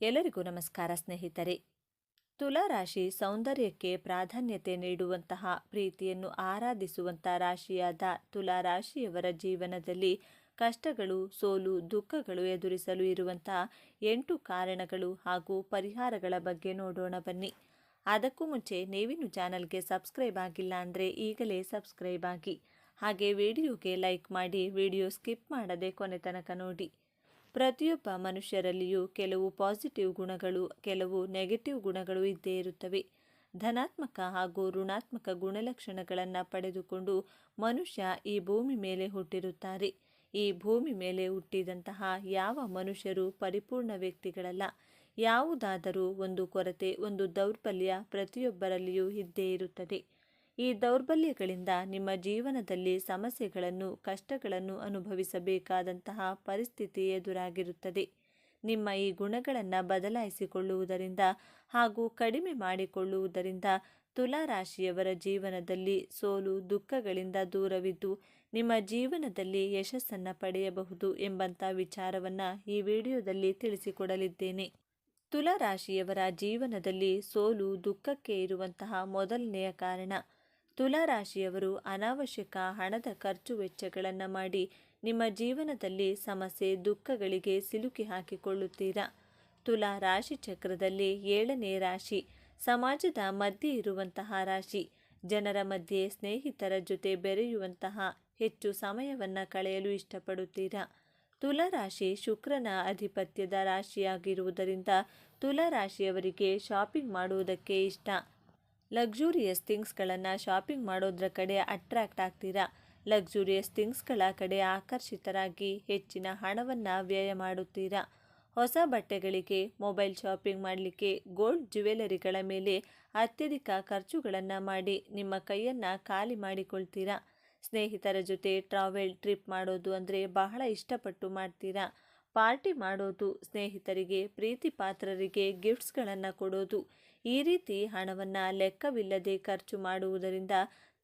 ಎಲ್ಲರಿಗೂ ನಮಸ್ಕಾರ ಸ್ನೇಹಿತರೆ. ತುಲಾ ರಾಶಿ ಸೌಂದರ್ಯಕ್ಕೆ ಪ್ರಾಧಾನ್ಯತೆ ನೀಡುವಂತಹ, ಪ್ರೀತಿಯನ್ನು ಆರಾಧಿಸುವಂಥ ರಾಶಿಯಾದ ತುಲಾ ರಾಶಿಯವರ ಜೀವನದಲ್ಲಿ ಕಷ್ಟಗಳು, ಸೋಲು, ದುಃಖಗಳು ಎದುರಿಸಲು ಇರುವಂತಹ 8 ಕಾರಣಗಳು ಹಾಗೂ ಪರಿಹಾರಗಳ ಬಗ್ಗೆ ನೋಡೋಣ ಬನ್ನಿ. ಅದಕ್ಕೂ ಮುಂಚೆ ನೀವಿನ್ನು ಚಾನಲ್ಗೆ ಸಬ್ಸ್ಕ್ರೈಬ್ ಆಗಿಲ್ಲ ಅಂದರೆ ಈಗಲೇ ಸಬ್ಸ್ಕ್ರೈಬ್ ಆಗಿ, ಹಾಗೆ ವಿಡಿಯೋಗೆ ಲೈಕ್ ಮಾಡಿ, ವಿಡಿಯೋ ಸ್ಕಿಪ್ ಮಾಡದೆ ಕೊನೆ ತನಕ ನೋಡಿ. ಪ್ರತಿಯೊಬ್ಬ ಮನುಷ್ಯರಲ್ಲಿಯೂ ಕೆಲವು ಪಾಸಿಟಿವ್ ಗುಣಗಳು, ಕೆಲವು ನೆಗೆಟಿವ್ ಗುಣಗಳು ಇದ್ದೇ ಇರುತ್ತವೆ. ಧನಾತ್ಮಕ ಹಾಗೂ ಋಣಾತ್ಮಕ ಗುಣಲಕ್ಷಣಗಳನ್ನು ಪಡೆದುಕೊಂಡು ಮನುಷ್ಯ ಈ ಭೂಮಿ ಮೇಲೆ ಹುಟ್ಟಿರುತ್ತಾರೆ. ಈ ಭೂಮಿ ಮೇಲೆ ಹುಟ್ಟಿದಂತಹ ಯಾವ ಮನುಷ್ಯರು ಪರಿಪೂರ್ಣ ವ್ಯಕ್ತಿಗಳಲ್ಲ. ಯಾವುದಾದರೂ ಒಂದು ಕೊರತೆ, ಒಂದು ದೌರ್ಬಲ್ಯ ಪ್ರತಿಯೊಬ್ಬರಲ್ಲಿಯೂ ಇದ್ದೇ ಇರುತ್ತದೆ. ಈ ದೌರ್ಬಲ್ಯಗಳಿಂದ ನಿಮ್ಮ ಜೀವನದಲ್ಲಿ ಸಮಸ್ಯೆಗಳನ್ನು, ಕಷ್ಟಗಳನ್ನು ಅನುಭವಿಸಬೇಕಾದಂತಹ ಪರಿಸ್ಥಿತಿ ಎದುರಾಗಿರುತ್ತದೆ. ನಿಮ್ಮ ಈ ಗುಣಗಳನ್ನು ಬದಲಾಯಿಸಿಕೊಳ್ಳುವುದರಿಂದ ಹಾಗೂ ಕಡಿಮೆ ಮಾಡಿಕೊಳ್ಳುವುದರಿಂದ ತುಲಾ ರಾಶಿಯವರ ಜೀವನದಲ್ಲಿ ಸೋಲು, ದುಃಖಗಳಿಂದ ದೂರವಿದ್ದು ನಿಮ್ಮ ಜೀವನದಲ್ಲಿ ಯಶಸ್ಸನ್ನು ಪಡೆಯಬಹುದು ಎಂಬಂಥ ವಿಚಾರವನ್ನು ಈ ವಿಡಿಯೋದಲ್ಲಿ ತಿಳಿಸಿಕೊಡಲಿದ್ದೇನೆ. ತುಲಾ ರಾಶಿಯವರ ಜೀವನದಲ್ಲಿ ಸೋಲು, ದುಃಖಕ್ಕೆ ಇರುವಂತಹ ಮೊದಲನೆಯ ಕಾರಣ, ತುಲಾ ರಾಶಿಯವರು ಅನಾವಶ್ಯಕ ಹಣದ ಖರ್ಚು ವೆಚ್ಚಗಳನ್ನು ಮಾಡಿ ನಿಮ್ಮ ಜೀವನದಲ್ಲಿ ಸಮಸ್ಯೆ, ದುಃಖಗಳಿಗೆ ಸಿಲುಕಿ ಹಾಕಿಕೊಳ್ಳುತ್ತೀರಾ. ತುಲಾ ರಾಶಿ ಚಕ್ರದಲ್ಲಿ 7ನೇ ರಾಶಿ, ಸಮಾಜದ ಮಧ್ಯೆ ಇರುವಂತಹ ರಾಶಿ. ಜನರ ಮಧ್ಯೆ, ಸ್ನೇಹಿತರ ಜೊತೆ ಬೆರೆಯುವಂತಹ ಹೆಚ್ಚು ಸಮಯವನ್ನು ಕಳೆಯಲು ಇಷ್ಟಪಡುತ್ತೀರಾ. ತುಲಾ ರಾಶಿ ಶುಕ್ರನ ಅಧಿಪತ್ಯದ ರಾಶಿಯಾಗಿರುವುದರಿಂದ ತುಲಾ ರಾಶಿಯವರಿಗೆ ಶಾಪಿಂಗ್ ಮಾಡುವುದಕ್ಕೆ ಇಷ್ಟ. ಲಕ್ಸುರಿಯಸ್ ಥಿಂಗ್ಸ್ಗಳನ್ನು ಶಾಪಿಂಗ್ ಮಾಡೋದ್ರ ಕಡೆ ಅಟ್ರಾಕ್ಟ್ ಆಗ್ತೀರಾ. ಲಕ್ಸುರಿಯಸ್ ಥಿಂಗ್ಸ್ಗಳ ಕಡೆ ಆಕರ್ಷಿತರಾಗಿ ಹೆಚ್ಚಿನ ಹಣವನ್ನು ವ್ಯಯ ಮಾಡುತ್ತೀರಾ. ಹೊಸ ಬಟ್ಟೆಗಳಿಗೆ, ಮೊಬೈಲ್ ಶಾಪಿಂಗ್ ಮಾಡಲಿಕ್ಕೆ, ಗೋಲ್ಡ್ ಜ್ಯುವೆಲರಿಗಳ ಮೇಲೆ ಅತ್ಯಧಿಕ ಖರ್ಚುಗಳನ್ನು ಮಾಡಿ ನಿಮ್ಮ ಕೈಯನ್ನು ಖಾಲಿ ಮಾಡಿಕೊಳ್ತೀರಾ. ಸ್ನೇಹಿತರ ಜೊತೆ ಟ್ರಾವೆಲ್, ಟ್ರಿಪ್ ಮಾಡೋದು ಅಂದರೆ ಬಹಳ ಇಷ್ಟಪಟ್ಟು ಮಾಡ್ತೀರಾ. ಪಾರ್ಟಿ ಮಾಡೋದು, ಸ್ನೇಹಿತರಿಗೆ, ಪ್ರೀತಿ ಪಾತ್ರರಿಗೆ ಗಿಫ್ಟ್ಸ್ಗಳನ್ನು ಕೊಡೋದು, ಈ ರೀತಿ ಹಣವನ್ನು ಲೆಕ್ಕವಿಲ್ಲದೆ ಖರ್ಚು ಮಾಡುವುದರಿಂದ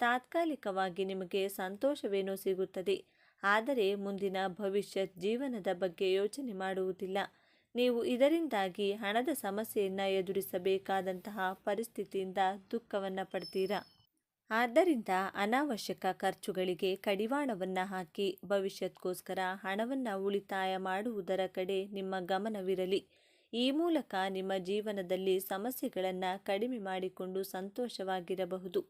ತಾತ್ಕಾಲಿಕವಾಗಿ ನಿಮಗೆ ಸಂತೋಷವೇನೋ ಸಿಗುತ್ತದೆ. ಆದರೆ ಮುಂದಿನ ಭವಿಷ್ಯತ್ ಜೀವನದ ಬಗ್ಗೆ ಯೋಚನೆ ಮಾಡುವುದಿಲ್ಲ. ನೀವು ಇದರಿಂದಾಗಿ ಹಣದ ಸಮಸ್ಯೆಯನ್ನು ಎದುರಿಸಬೇಕಾದಂತಹ ಪರಿಸ್ಥಿತಿಯಿಂದ ದುಃಖವನ್ನು ಪಡ್ತೀರಾ. ಆದ್ದರಿಂದ ಅನಾವಶ್ಯಕ ಖರ್ಚುಗಳಿಗೆ ಕಡಿವಾಣವನ್ನು ಹಾಕಿ ಭವಿಷ್ಯಕ್ಕೋಸ್ಕರ ಹಣವನ್ನು ಉಳಿತಾಯ ಮಾಡುವುದರ ಕಡೆ ನಿಮ್ಮ ಗಮನವಿರಲಿ. ಈ ಮೂಲಕ ನಿಮ್ಮ ಜೀವನದಲ್ಲಿ ಸಮಸ್ಯೆಗಳನ್ನು ಕಡಿಮೆ ಮಾಡಿಕೊಂಡು ಸಂತೋಷವಾಗಿರಬಹುದು.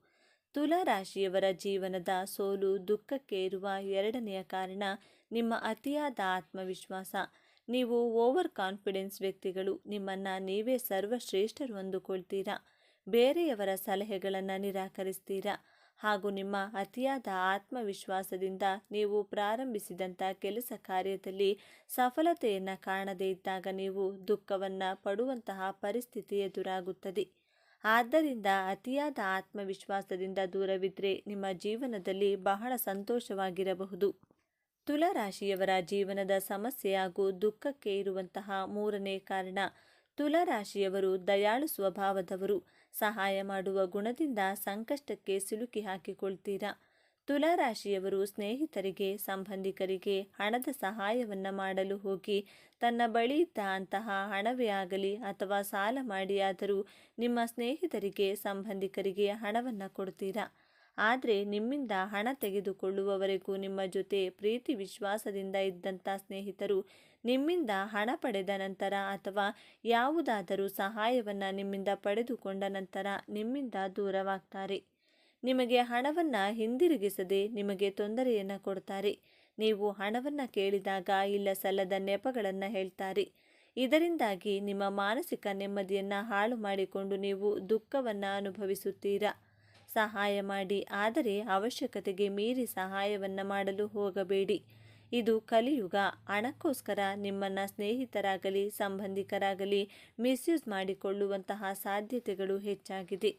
ತುಲಾ ರಾಶಿಯವರ ಜೀವನದ ಸೋಲು, ದುಃಖಕ್ಕೆ ಇರುವ 2ನೆಯ ಕಾರಣ ನಿಮ್ಮ ಅತಿಯಾದ ಆತ್ಮವಿಶ್ವಾಸ. ನೀವು ಓವರ್ ಕಾನ್ಫಿಡೆನ್ಸ್ ವ್ಯಕ್ತಿಗಳು. ನಿಮ್ಮನ್ನು ನೀವೇ ಸರ್ವಶ್ರೇಷ್ಠರು ಅಂದುಕೊಳ್ತೀರಾ. ಬೇರೆಯವರ ಸಲಹೆಗಳನ್ನು ನಿರಾಕರಿಸ್ತೀರಾ. ಹಾಗೂ ನಿಮ್ಮ ಅತಿಯಾದ ಆತ್ಮವಿಶ್ವಾಸದಿಂದ ನೀವು ಪ್ರಾರಂಭಿಸಿದಂಥ ಕೆಲಸ ಕಾರ್ಯದಲ್ಲಿ ಸಫಲತೆಯನ್ನು ಕಾಣದೇ ಇದ್ದಾಗ ನೀವು ದುಃಖವನ್ನು ಪಡುವಂತಹ ಪರಿಸ್ಥಿತಿ ಎದುರಾಗುತ್ತದೆ. ಆದ್ದರಿಂದ ಅತಿಯಾದ ಆತ್ಮವಿಶ್ವಾಸದಿಂದ ದೂರವಿದ್ದರೆ ನಿಮ್ಮ ಜೀವನದಲ್ಲಿ ಬಹಳ ಸಂತೋಷವಾಗಿರಬಹುದು. ತುಲಾ ರಾಶಿಯವರ ಜೀವನದ ಸಮಸ್ಯೆ ಹಾಗೂ ದುಃಖಕ್ಕೆ ಇರುವಂತಹ 3ನೇ ಕಾರಣ, ತುಲಾ ರಾಶಿಯವರು ದಯಾಳು ಸ್ವಭಾವದವರು. ಸಹಾಯ ಮಾಡುವ ಗುಣದಿಂದ ಸಂಕಷ್ಟಕ್ಕೆ ಸಿಲುಕಿ ಹಾಕಿಕೊಳ್ತೀರಾ. ತುಲಾ ರಾಶಿಯವರು ಸ್ನೇಹಿತರಿಗೆ, ಸಂಬಂಧಿಕರಿಗೆ ಹಣದ ಸಹಾಯವನ್ನು ಮಾಡಲು ಹೋಗಿ ತನ್ನ ಬಳಿ ಇದ್ದ ಅಂತಹ ಹಣವೇ ಆಗಲಿ ಅಥವಾ ಸಾಲ ಮಾಡಿಯಾದರೂ ನಿಮ್ಮ ಸ್ನೇಹಿತರಿಗೆ, ಸಂಬಂಧಿಕರಿಗೆ ಹಣವನ್ನು ಕೊಡ್ತೀರಾ. ಆದರೆ ನಿಮ್ಮಿಂದ ಹಣ ತೆಗೆದುಕೊಳ್ಳುವವರೆಗೂ ನಿಮ್ಮ ಜೊತೆ ಪ್ರೀತಿ ವಿಶ್ವಾಸದಿಂದ ಇದ್ದಂಥ ಸ್ನೇಹಿತರು ನಿಮ್ಮಿಂದ ಹಣ ಪಡೆದ ನಂತರ ಅಥವಾ ಯಾವುದಾದರೂ ಸಹಾಯವನ್ನು ನಿಮ್ಮಿಂದ ಪಡೆದುಕೊಂಡ ನಂತರ ನಿಮ್ಮಿಂದ ದೂರವಾಗ್ತಾರೆ. ನಿಮಗೆ ಹಣವನ್ನು ಹಿಂದಿರುಗಿಸದೆ ನಿಮಗೆ ತೊಂದರೆಯನ್ನು ಕೊಡ್ತಾರೆ. ನೀವು ಹಣವನ್ನು ಕೇಳಿದಾಗ ಇಲ್ಲ ಸಲ್ಲದ ನೆಪಗಳನ್ನು ಹೇಳ್ತಾರೆ. ಇದರಿಂದಾಗಿ ನಿಮ್ಮ ಮಾನಸಿಕ ನೆಮ್ಮದಿಯನ್ನು ಹಾಳು ಮಾಡಿಕೊಂಡು ನೀವು ದುಃಖವನ್ನು ಅನುಭವಿಸುತ್ತೀರಾ. ಸಹಾಯ ಮಾಡಿ, ಆದರೆ ಅವಶ್ಯಕತೆಗೆ ಮೀರಿ ಸಹಾಯವನ್ನು ಮಾಡಲು ಹೋಗಬೇಡಿ. ಇದು ಕಲಿಯುಗ. ಹಣಕ್ಕೋಸ್ಕರ ನಿಮ್ಮನ್ನು ಸ್ನೇಹಿತರಾಗಲಿ, ಸಂಬಂಧಿಕರಾಗಲಿ ಮಿಸ್ಯೂಸ್ ಮಾಡಿಕೊಳ್ಳುವಂತಹ ಸಾಧ್ಯತೆಗಳು ಹೆಚ್ಚಾಗಿದೆ.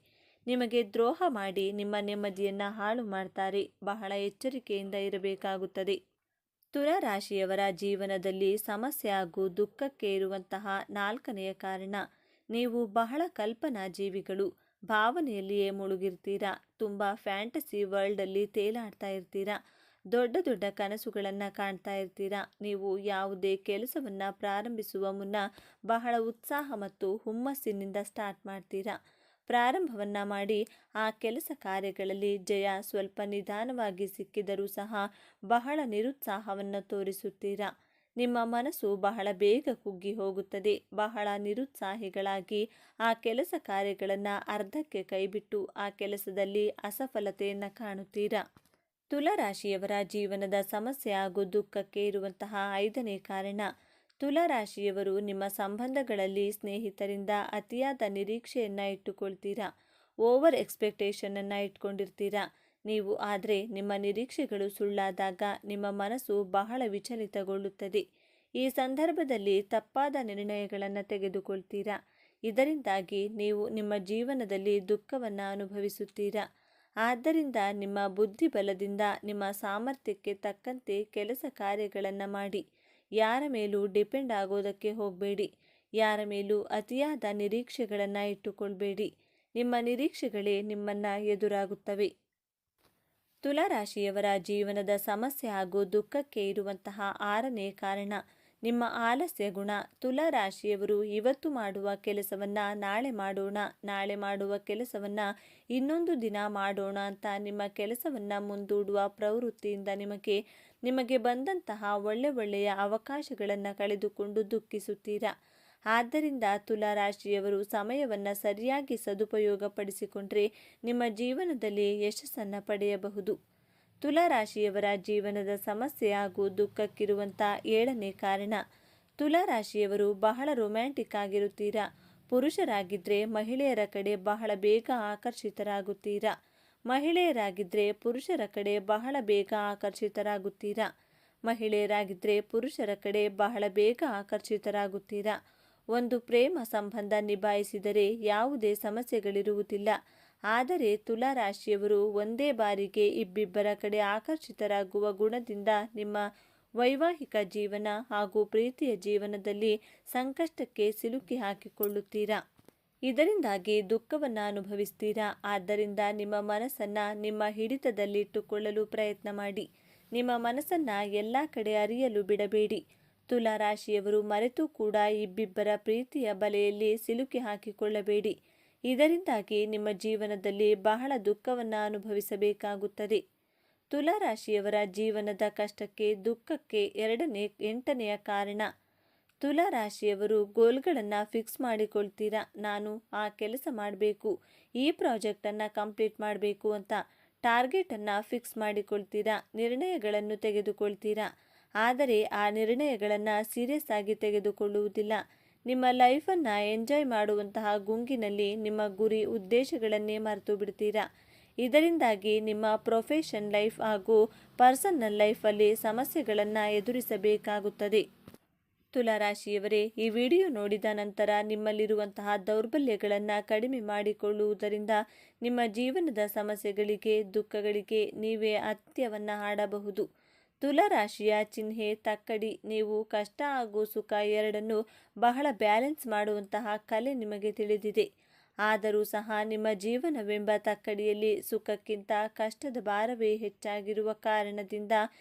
ನಿಮಗೆ ದ್ರೋಹ ಮಾಡಿ ನಿಮ್ಮ ನೆಮ್ಮದಿಯನ್ನು ಹಾಳು ಮಾಡ್ತಾರೆ. ಬಹಳ ಎಚ್ಚರಿಕೆಯಿಂದ ಇರಬೇಕಾಗುತ್ತದೆ. ತುಲಾ ರಾಶಿಯವರ ಜೀವನದಲ್ಲಿ ಸಮಸ್ಯೆ ಹಾಗೂ ದುಃಖಕ್ಕೆ ಇರುವಂತಹ 4ನೆಯ ಕಾರಣ, ನೀವು ಬಹಳ ಕಲ್ಪನಾ ಜೀವಿಗಳು. ಭಾವನೆಯಲ್ಲಿಯೇ ಮುಳುಗಿರ್ತೀರಾ. ತುಂಬ ಫ್ಯಾಂಟಸಿ ವರ್ಲ್ಡಲ್ಲಿ ತೇಲಾಡ್ತಾ ಇರ್ತೀರಾ. ದೊಡ್ಡ ದೊಡ್ಡ ಕನಸುಗಳನ್ನು ಕಾಣ್ತಾ ಇರ್ತೀರಾ. ನೀವು ಯಾವುದೇ ಕೆಲಸವನ್ನು ಪ್ರಾರಂಭಿಸುವ ಮುನ್ನ ಬಹಳ ಉತ್ಸಾಹ ಮತ್ತು ಹುಮ್ಮಸ್ಸಿನಿಂದ ಸ್ಟಾರ್ಟ್ ಮಾಡ್ತೀರಾ. ಪ್ರಾರಂಭವನ್ನು ಮಾಡಿ ಆ ಕೆಲಸ ಕಾರ್ಯಗಳಲ್ಲಿ ಜಯ ಸ್ವಲ್ಪ ನಿಧಾನವಾಗಿ ಸಿಕ್ಕಿದರೂ ಸಹ ಬಹಳ ನಿರುತ್ಸಾಹವನ್ನು ತೋರಿಸುತ್ತೀರಾ. ನಿಮ್ಮ ಮನಸ್ಸು ಬಹಳ ಬೇಗ ಕುಗ್ಗಿ ಹೋಗುತ್ತದೆ. ಬಹಳ ನಿರುತ್ಸಾಹಿಗಳಾಗಿ ಆ ಕೆಲಸ ಕಾರ್ಯಗಳನ್ನು ಅರ್ಧಕ್ಕೆ ಕೈಬಿಟ್ಟು ಆ ಕೆಲಸದಲ್ಲಿ ಅಸಫಲತೆಯನ್ನು ಕಾಣುತ್ತೀರಾ. ತುಲಾರಾಶಿಯವರ ಜೀವನದ ಸಮಸ್ಯೆ ಹಾಗೂ ದುಃಖಕ್ಕೆ ಇರುವಂತಹ 5ನೇ ಕಾರಣ, ತುಲಾರಾಶಿಯವರು ನಿಮ್ಮ ಸಂಬಂಧಗಳಲ್ಲಿ ಸ್ನೇಹಿತರಿಂದ ಅತಿಯಾದ ನಿರೀಕ್ಷೆಯನ್ನು ಇಟ್ಟುಕೊಳ್ತೀರಾ. ಓವರ್ ಎಕ್ಸ್ಪೆಕ್ಟೇಷನನ್ನು ಇಟ್ಕೊಂಡಿರ್ತೀರಾ ನೀವು. ಆದರೆ ನಿಮ್ಮ ನಿರೀಕ್ಷೆಗಳು ಸುಳ್ಳಾದಾಗ ನಿಮ್ಮ ಮನಸ್ಸು ಬಹಳ ವಿಚಲಿತಗೊಳ್ಳುತ್ತದೆ. ಈ ಸಂದರ್ಭದಲ್ಲಿ ತಪ್ಪಾದ ನಿರ್ಣಯಗಳನ್ನು ತೆಗೆದುಕೊಳ್ತೀರಾ. ಇದರಿಂದಾಗಿ ನೀವು ನಿಮ್ಮ ಜೀವನದಲ್ಲಿ ದುಃಖವನ್ನು ಅನುಭವಿಸುತ್ತೀರಾ. ಆದ್ದರಿಂದ ನಿಮ್ಮ ಬುದ್ಧಿಬಲದಿಂದ ನಿಮ್ಮ ಸಾಮರ್ಥ್ಯಕ್ಕೆ ತಕ್ಕಂತೆ ಕೆಲಸ ಕಾರ್ಯಗಳನ್ನು ಮಾಡಿ. ಯಾರ ಮೇಲೂ ಡಿಪೆಂಡ್ ಆಗೋದಕ್ಕೆ ಹೋಗಬೇಡಿ. ಯಾರ ಮೇಲೂ ಅತಿಯಾದ ನಿರೀಕ್ಷೆಗಳನ್ನು ಇಟ್ಟುಕೊಳ್ಬೇಡಿ. ನಿಮ್ಮ ನಿರೀಕ್ಷೆಗಳೇ ನಿಮ್ಮನ್ನು ಎದುರಾಗುತ್ತವೆ. ತುಲಾರಾಶಿಯವರ ಜೀವನದ ಸಮಸ್ಯೆ ಹಾಗೂ ದುಃಖಕ್ಕೆ ಇರುವಂತಹ 6ನೇ ಕಾರಣ, ನಿಮ್ಮ ಆಲಸ್ಯ ಗುಣ. ತುಲಾರಾಶಿಯವರು ಇವತ್ತು ಮಾಡುವ ಕೆಲಸವನ್ನು ನಾಳೆ ಮಾಡೋಣ, ನಾಳೆ ಮಾಡುವ ಕೆಲಸವನ್ನು ಇನ್ನೊಂದು ದಿನ ಮಾಡೋಣ ಅಂತ ನಿಮ್ಮ ಕೆಲಸವನ್ನು ಮುಂದೂಡುವ ಪ್ರವೃತ್ತಿಯಿಂದ ನಿಮಗೆ ಬಂದಂತಹ ಒಳ್ಳೆಯ ಅವಕಾಶಗಳನ್ನು ಕಳೆದುಕೊಂಡು ದುಃಖಿಸುತ್ತೀರಾ. ಆದ್ದರಿಂದ ತುಲಾರಾಶಿಯವರು ಸಮಯವನ್ನು ಸರಿಯಾಗಿ ಸದುಪಯೋಗಪಡಿಸಿಕೊಂಡ್ರೆ ನಿಮ್ಮ ಜೀವನದಲ್ಲಿ ಯಶಸ್ಸನ್ನು ಪಡೆಯಬಹುದು. ತುಲಾರಾಶಿಯವರ ಜೀವನದ ಸಮಸ್ಯೆ ಹಾಗೂ ದುಃಖಕ್ಕಿರುವಂಥ 7ನೇ ಕಾರಣ, ತುಲಾರಾಶಿಯವರು ಬಹಳ ರೊಮ್ಯಾಂಟಿಕ್ ಆಗಿರುತ್ತೀರಾ. ಪುರುಷರಾಗಿದ್ದರೆ ಮಹಿಳೆಯರ ಕಡೆ ಬಹಳ ಬೇಗ ಆಕರ್ಷಿತರಾಗುತ್ತೀರಾ. ಮಹಿಳೆಯರಾಗಿದ್ದರೆ ಪುರುಷರ ಕಡೆ ಬಹಳ ಬೇಗ ಆಕರ್ಷಿತರಾಗುತ್ತೀರಾ. ಮಹಿಳೆಯರಾಗಿದ್ದರೆ ಪುರುಷರ ಕಡೆ ಬಹಳ ಬೇಗ ಆಕರ್ಷಿತರಾಗುತ್ತೀರಾ. ಒಂದು ಪ್ರೇಮ ಸಂಬಂಧ ನಿಭಾಯಿಸಿದರೆ ಯಾವುದೇ ಸಮಸ್ಯೆಗಳಿರುವುದಿಲ್ಲ. ಆದರೆ ತುಲಾರಾಶಿಯವರು ಒಂದೇ ಬಾರಿಗೆ ಇಬ್ಬಿಬ್ಬರ ಕಡೆ ಆಕರ್ಷಿತರಾಗುವ ಗುಣದಿಂದ ನಿಮ್ಮ ವೈವಾಹಿಕ ಜೀವನ ಹಾಗೂ ಪ್ರೀತಿಯ ಜೀವನದಲ್ಲಿ ಸಂಕಷ್ಟಕ್ಕೆ ಸಿಲುಕಿ ಹಾಕಿಕೊಳ್ಳುತ್ತೀರಾ. ಇದರಿಂದಾಗಿ ದುಃಖವನ್ನು ಅನುಭವಿಸ್ತೀರಾ. ಆದ್ದರಿಂದ ನಿಮ್ಮ ಮನಸ್ಸನ್ನು ನಿಮ್ಮ ಹಿಡಿತದಲ್ಲಿಟ್ಟುಕೊಳ್ಳಲು ಪ್ರಯತ್ನ ಮಾಡಿ. ನಿಮ್ಮ ಮನಸ್ಸನ್ನು ಎಲ್ಲ ಕಡೆ ಅರಿಯಲು ಬಿಡಬೇಡಿ. ತುಲಾರಾಶಿಯವರು ಮರೆತು ಕೂಡ ಇಬ್ಬಿಬ್ಬರ ಪ್ರೀತಿಯ ಬಲೆಯಲ್ಲಿ ಸಿಲುಕಿ ಹಾಕಿಕೊಳ್ಳಬೇಡಿ. ಇದರಿಂದಾಗಿ ನಿಮ್ಮ ಜೀವನದಲ್ಲಿ ಬಹಳ ದುಃಖವನ್ನು ಅನುಭವಿಸಬೇಕಾಗುತ್ತದೆ. ತುಲಾರಾಶಿಯವರ ಜೀವನದ ಕಷ್ಟಕ್ಕೆ ದುಃಖಕ್ಕೆ 8ನೇ ಕಾರಣ, ತುಲಾರಾಶಿಯವರು ಗೋಲ್ಗಳನ್ನು ಫಿಕ್ಸ್ ಮಾಡಿಕೊಳ್ತೀರಾ. ನಾನು ಆ ಕೆಲಸ ಮಾಡಬೇಕು, ಈ ಪ್ರಾಜೆಕ್ಟನ್ನು ಕಂಪ್ಲೀಟ್ ಮಾಡಬೇಕು ಅಂತ ಟಾರ್ಗೆಟನ್ನು ಫಿಕ್ಸ್ ಮಾಡಿಕೊಳ್ತೀರಾ. ನಿರ್ಣಯಗಳನ್ನು ತೆಗೆದುಕೊಳ್ತೀರಾ. ಆದರೆ ಆ ನಿರ್ಣಯಗಳನ್ನು ಸೀರಿಯಸ್ ಆಗಿ ತೆಗೆದುಕೊಳ್ಳುವುದಿಲ್ಲ. ನಿಮ್ಮ ಲೈಫನ್ನು ಎಂಜಾಯ್ ಮಾಡುವಂತಹ ಗುಂಗಿನಲ್ಲಿ ನಿಮ್ಮ ಗುರಿ ಉದ್ದೇಶಗಳನ್ನೇ ಮರೆತು ಬಿಡ್ತೀರಾ. ಇದರಿಂದಾಗಿ ನಿಮ್ಮ ಪ್ರೊಫೆಷನ್ ಲೈಫ್ ಹಾಗೂ ಪರ್ಸನಲ್ ಲೈಫಲ್ಲಿ ಸಮಸ್ಯೆಗಳನ್ನು ಎದುರಿಸಬೇಕಾಗುತ್ತದೆ. ತುಲಾರಾಶಿಯವರೇ, ಈ ವಿಡಿಯೋ ನೋಡಿದ ನಂತರ ನಿಮ್ಮಲ್ಲಿರುವಂತಹ ದೌರ್ಬಲ್ಯಗಳನ್ನು ಕಡಿಮೆ ಮಾಡಿಕೊಳ್ಳುವುದರಿಂದ ನಿಮ್ಮ ಜೀವನದ ಸಮಸ್ಯೆಗಳಿಗೆ ದುಃಖಗಳಿಗೆ ನೀವೇ ಅಂತ್ಯವನ್ನು ಹಾಡಬಹುದು. ತುಲಾರಾಶಿಯ ಚಿಹ್ನೆ ತಕ್ಕಡಿ. ನೀವು ಕಷ್ಟ ಹಾಗೂ ಸುಖ ಎರಡನ್ನೂ ಬಹಳ ಬ್ಯಾಲೆನ್ಸ್ ಮಾಡುವಂತಹ ಕಲೆ ನಿಮಗೆ ತಿಳಿದಿದೆ. ಆದರೂ ಸಹ ನಿಮ್ಮ ಜೀವನವೆಂಬ ತಕ್ಕಡಿಯಲ್ಲಿ ಸುಖಕ್ಕಿಂತ ಕಷ್ಟದ ಭಾರವೇ ಹೆಚ್ಚಾಗಿರುವ ಕಾರಣದಿಂದ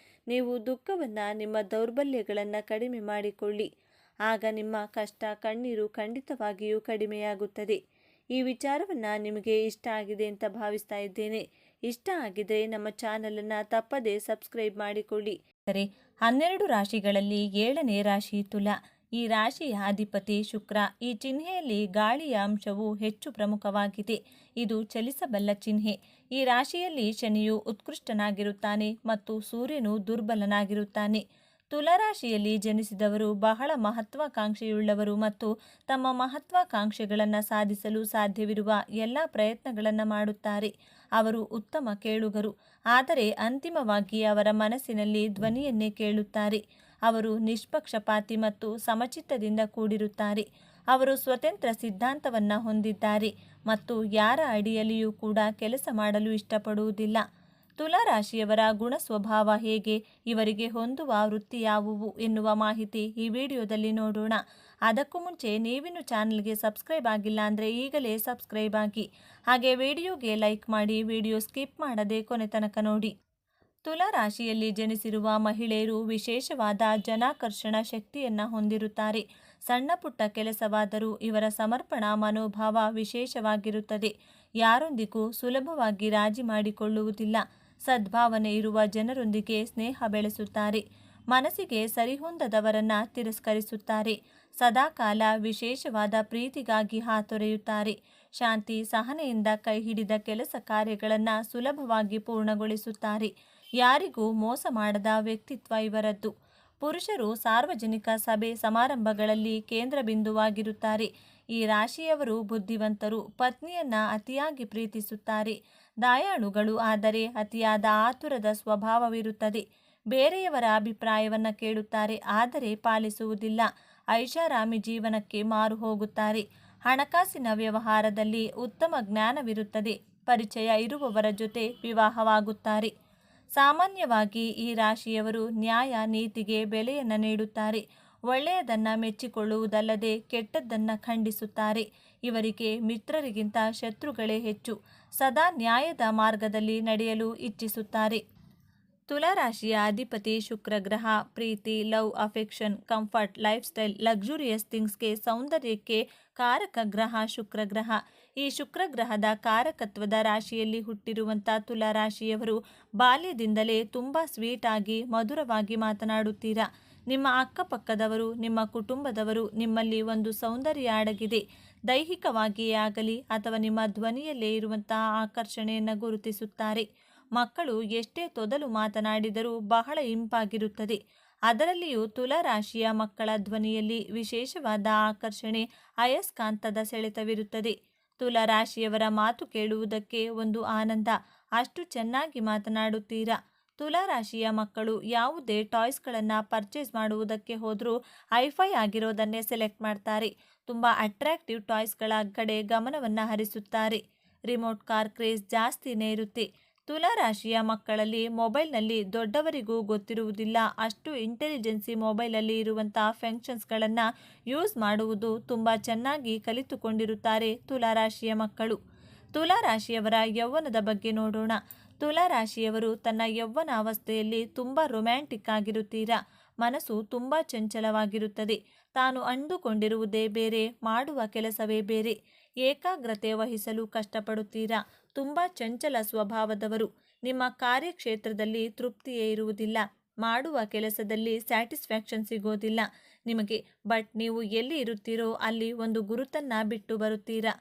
ನೀವು ದುಃಖವನ್ನು, ನಿಮ್ಮ ದೌರ್ಬಲ್ಯಗಳನ್ನು ಕಡಿಮೆ ಮಾಡಿಕೊಳ್ಳಿ. ಆಗ ನಿಮ್ಮ ಕಷ್ಟ, ಕಣ್ಣೀರು ಖಂಡಿತವಾಗಿಯೂ ಕಡಿಮೆಯಾಗುತ್ತದೆ. ಈ ವಿಚಾರವನ್ನು ನಿಮಗೆ ಇಷ್ಟ ಆಗಿದೆ ಅಂತ ಭಾವಿಸ್ತಾ ಇದ್ದೇನೆ. ಇಷ್ಟ ಆಗಿದ್ರೆ ನಮ್ಮ ಚಾನಲನ್ನು ತಪ್ಪದೇ ಸಬ್ಸ್ಕ್ರೈಬ್ ಮಾಡಿಕೊಳ್ಳಿ. 12 ರಾಶಿಗಳಲ್ಲಿ 7ನೇ ರಾಶಿ ತುಲಾ. ಈ ರಾಶಿಯ ಅಧಿಪತಿ ಶುಕ್ರ. ಈ ಚಿಹ್ನೆಯಲ್ಲಿ ಗಾಳಿಯ ಅಂಶವು ಹೆಚ್ಚು ಪ್ರಮುಖವಾಗಿದೆ. ಇದು ಚಲಿಸಬಲ್ಲ ಚಿಹ್ನೆ. ಈ ರಾಶಿಯಲ್ಲಿ ಶನಿಯು ಉತ್ಕೃಷ್ಟನಾಗಿರುತ್ತಾನೆ ಮತ್ತು ಸೂರ್ಯನು ದುರ್ಬಲನಾಗಿರುತ್ತಾನೆ. ತುಲಾರಾಶಿಯಲ್ಲಿ ಜನಿಸಿದವರು ಬಹಳ ಮಹತ್ವಾಕಾಂಕ್ಷೆಯುಳ್ಳವರು ಮತ್ತು ತಮ್ಮ ಮಹತ್ವಾಕಾಂಕ್ಷೆಗಳನ್ನು ಸಾಧಿಸಲು ಸಾಧ್ಯವಿರುವ ಎಲ್ಲ ಪ್ರಯತ್ನಗಳನ್ನು ಮಾಡುತ್ತಾರೆ. ಅವರು ಉತ್ತಮ ಕೇಳುಗರು, ಆದರೆ ಅಂತಿಮವಾಗಿ ಅವರ ಮನಸ್ಸಿನಲ್ಲಿ ಧ್ವನಿಯನ್ನೇ ಕೇಳುತ್ತಾರೆ. ಅವರು ನಿಷ್ಪಕ್ಷಪಾತಿ ಮತ್ತು ಸಮಚಿತ್ತದಿಂದ ಕೂಡಿರುತ್ತಾರೆ. ಅವರು ಸ್ವತಂತ್ರ ಸಿದ್ಧಾಂತವನ್ನು ಹೊಂದಿದ್ದಾರೆ ಮತ್ತು ಯಾರ ಅಡಿಯಲ್ಲಿಯೂ ಕೂಡ ಕೆಲಸ ಮಾಡಲು ಇಷ್ಟಪಡುವುದಿಲ್ಲ. ತುಲಾರಾಶಿಯವರ ಗುಣ ಸ್ವಭಾವ ಹೇಗೆ, ಇವರಿಗೆ ಹೊಂದುವ ವೃತ್ತಿ ಯಾವುವು ಎನ್ನುವ ಮಾಹಿತಿ ಈ ವಿಡಿಯೋದಲ್ಲಿ ನೋಡೋಣ. ಅದಕ್ಕೂ ಮುಂಚೆ ನೀವಿನ್ನು ಚಾನಲ್ಗೆ ಸಬ್ಸ್ಕ್ರೈಬ್ ಆಗಿಲ್ಲ ಅಂದರೆ ಈಗಲೇ ಸಬ್ಸ್ಕ್ರೈಬ್ ಆಗಿ. ಹಾಗೆ ವಿಡಿಯೋಗೆ ಲೈಕ್ ಮಾಡಿ, ವಿಡಿಯೋ ಸ್ಕಿಪ್ ಮಾಡದೆ ಕೊನೆ ತನಕ ನೋಡಿ. ತುಲಾ ರಾಶಿಯಲ್ಲಿ ಜನಿಸಿರುವ ಮಹಿಳೆಯರು ವಿಶೇಷವಾದ ಜನಾಕರ್ಷಣ ಶಕ್ತಿಯನ್ನು ಹೊಂದಿರುತ್ತಾರೆ. ಸಣ್ಣ ಪುಟ್ಟ ಕೆಲಸವಾದರೂ ಇವರ ಸಮರ್ಪಣಾ ಮನೋಭಾವ ವಿಶೇಷವಾಗಿರುತ್ತದೆ. ಯಾರೊಂದಿಗೂ ಸುಲಭವಾಗಿ ರಾಜಿ ಮಾಡಿಕೊಳ್ಳುವುದಿಲ್ಲ. ಸದ್ಭಾವನೆ ಇರುವ ಜನರೊಂದಿಗೆ ಸ್ನೇಹ ಬೆಳೆಸುತ್ತಾರೆ. ಮನಸ್ಸಿಗೆ ಸರಿಹೊಂದದವರನ್ನ ತಿರಸ್ಕರಿಸುತ್ತಾರೆ. ಸದಾಕಾಲ ವಿಶೇಷವಾದ ಪ್ರೀತಿಗಾಗಿ ಹಾತೊರೆಯುತ್ತಾರೆ. ಶಾಂತಿ ಸಹನೆಯಿಂದ ಕೈ ಹಿಡಿದ ಕೆಲಸ ಕಾರ್ಯಗಳನ್ನು ಸುಲಭವಾಗಿ ಪೂರ್ಣಗೊಳಿಸುತ್ತಾರೆ. ಯಾರಿಗೂ ಮೋಸ ಮಾಡದ ವ್ಯಕ್ತಿತ್ವ ಇವರದ್ದು. ಪುರುಷರು ಸಾರ್ವಜನಿಕ ಸಭೆ ಸಮಾರಂಭಗಳಲ್ಲಿ ಕೇಂದ್ರ ಬಿಂದುವಾಗಿರುತ್ತಾರೆ. ಈ ರಾಶಿಯವರು ಬುದ್ಧಿವಂತರು. ಪತ್ನಿಯನ್ನ ಅತಿಯಾಗಿ ಪ್ರೀತಿಸುತ್ತಾರೆ. ದಯಾಳುಗಳು, ಆದರೆ ಅತಿಯಾದ ಆತುರದ ಸ್ವಭಾವವಿರುತ್ತದೆ. ಬೇರೆಯವರ ಅಭಿಪ್ರಾಯವನ್ನು ಕೇಳುತ್ತಾರೆ, ಆದರೆ ಪಾಲಿಸುವುದಿಲ್ಲ. ಐಷಾರಾಮಿ ಜೀವನಕ್ಕೆ ಮಾರು ಹೋಗುತ್ತಾರೆ. ಹಣಕಾಸಿನ ವ್ಯವಹಾರದಲ್ಲಿ ಉತ್ತಮ ಜ್ಞಾನವಿರುತ್ತದೆ. ಪರಿಚಯ ಇರುವವರ ಜೊತೆ ವಿವಾಹವಾಗುತ್ತಾರೆ. ಸಾಮಾನ್ಯವಾಗಿ ಈ ರಾಶಿಯವರು ನ್ಯಾಯ ನೀತಿಗೆ ಬೆಲೆಯನ್ನು ನೀಡುತ್ತಾರೆ. ಒಳ್ಳೆಯದನ್ನು ಮೆಚ್ಚಿಕೊಳ್ಳುವುದಲ್ಲದೆ ಕೆಟ್ಟದ್ದನ್ನು ಖಂಡಿಸುತ್ತಾರೆ. ಇವರಿಗೆ ಮಿತ್ರರಿಗಿಂತ ಶತ್ರುಗಳೇ ಹೆಚ್ಚು. ಸದಾ ನ್ಯಾಯದ ಮಾರ್ಗದಲ್ಲಿ ನಡೆಯಲು ಇಚ್ಛಿಸುತ್ತಾರೆ. ತುಲಾರಾಶಿಯ ಅಧಿಪತಿ ಶುಕ್ರ ಗ್ರಹ. ಪ್ರೀತಿ, love, affection, comfort, life style, luxurious ಥಿಂಗ್ಸ್ಗೆ, ಸೌಂದರ್ಯಕ್ಕೆ ಕಾರಕ ಗ್ರಹ ಶುಕ್ರ ಗ್ರಹ. ಈ ಶುಕ್ರ ಗ್ರಹದ ಕಾರಕತ್ವದ ರಾಶಿಯಲ್ಲಿ ಹುಟ್ಟಿರುವಂಥ ತುಲಾರಾಶಿಯವರು ಬಾಲ್ಯದಿಂದಲೇ ತುಂಬ ಸ್ವೀಟ್ ಆಗಿ ಮಧುರವಾಗಿ ಮಾತನಾಡುತ್ತೀರಾ. ನಿಮ್ಮ ಅಕ್ಕಪಕ್ಕದವರು, ನಿಮ್ಮ ಕುಟುಂಬದವರು ನಿಮ್ಮಲ್ಲಿ ಒಂದು ಸೌಂದರ್ಯ ಅಡಗಿದೆ. ದೈಹಿಕವಾಗಿಯೇ ಆಗಲಿ ಅಥವಾ ನಿಮ್ಮ ಧ್ವನಿಯಲ್ಲೇ ಇರುವಂತಹ ಆಕರ್ಷಣೆಯನ್ನು ಗುರುತಿಸುತ್ತಾರೆ. ಮಕ್ಕಳು ಎಷ್ಟೇ ತೊದಲು ಮಾತನಾಡಿದರೂ ಬಹಳ ಇಂಪಾಗಿರುತ್ತದೆ. ಅದರಲ್ಲಿಯೂ ತುಲಾರಾಶಿಯ ಮಕ್ಕಳ ಧ್ವನಿಯಲ್ಲಿ ವಿಶೇಷವಾದ ಆಕರ್ಷಣೆ, ಅಯಸ್ಕಾಂತದ ಸೆಳೆತವಿರುತ್ತದೆ. ತುಲಾರಾಶಿಯವರ ಮಾತು ಕೇಳುವುದಕ್ಕೆ ಒಂದು ಆನಂದ. ಅಷ್ಟು ಚೆನ್ನಾಗಿ ಮಾತನಾಡುತ್ತೀರಾ. ತುಲಾರಾಶಿಯ ಮಕ್ಕಳು ಯಾವುದೇ ಟಾಯ್ಸ್ಗಳನ್ನು ಪರ್ಚೇಸ್ ಮಾಡುವುದಕ್ಕೆ ಹೋದರೂ ಐಫೈ ಆಗಿರೋದನ್ನೇ ಸೆಲೆಕ್ಟ್ ಮಾಡ್ತಾರೆ. ತುಂಬ ಅಟ್ರಾಕ್ಟಿವ್ ಟಾಯ್ಸ್ಗಳ ಕಡೆ ಗಮನವನ್ನು ಹರಿಸುತ್ತಾರೆ. ರಿಮೋಟ್ ಕಾರ್ ಕ್ರೇಜ್ ಜಾಸ್ತಿನೇ ಇರುತ್ತೆ. ತುಲಾರಾಶಿಯ ಮಕ್ಕಳಲ್ಲಿ ಮೊಬೈಲ್ನಲ್ಲಿ ದೊಡ್ಡವರಿಗೂ ಗೊತ್ತಿರುವುದಿಲ್ಲ ಅಷ್ಟು ಇಂಟೆಲಿಜೆನ್ಸಿ ಮೊಬೈಲಲ್ಲಿ ಇರುವಂಥ ಫಂಕ್ಷನ್ಸ್ಗಳನ್ನು ಯೂಸ್ ಮಾಡುವುದು ತುಂಬ ಚೆನ್ನಾಗಿ ಕಲಿತುಕೊಂಡಿರುತ್ತಾರೆ ತುಲಾರಾಶಿಯ ಮಕ್ಕಳು. ತುಲಾರಾಶಿಯವರ ಯೌವನದ ಬಗ್ಗೆ ನೋಡೋಣ. ತುಲಾರಾಶಿಯವರು ತನ್ನ ಯೌವನ ಅವಸ್ಥೆಯಲ್ಲಿ ತುಂಬ ರೊಮ್ಯಾಂಟಿಕ್ ಆಗಿರುತ್ತೀರಾ. ಮನಸ್ಸು ತುಂಬ ಚಂಚಲವಾಗಿರುತ್ತದೆ. ತಾನು ಅಂದುಕೊಂಡಿರುವುದೇ ಬೇರೆ, ಮಾಡುವ ಕೆಲಸವೇ ಬೇರೆ. ಏಕಾಗ್ರತೆ ವಹಿಸಲು ಕಷ್ಟಪಡುತ್ತೀರಾ. ತುಂಬ ಚಂಚಲ ಸ್ವಭಾವದವರು. ನಿಮ್ಮ ಕಾರ್ಯಕ್ಷೇತ್ರದಲ್ಲಿ ತೃಪ್ತಿಯೇ ಇರುವುದಿಲ್ಲ. ಮಾಡುವ ಕೆಲಸದಲ್ಲಿ ಸ್ಯಾಟಿಸ್ಫ್ಯಾಕ್ಷನ್ ಸಿಗೋದಿಲ್ಲ ನಿಮಗೆ. ಬಟ್ ನೀವು ಎಲ್ಲಿ ಇರುತ್ತೀರೋ ಅಲ್ಲಿ ಒಂದು ಗುರುತನ್ನು ಬಿಟ್ಟು ಬರುತ್ತೀರಾ.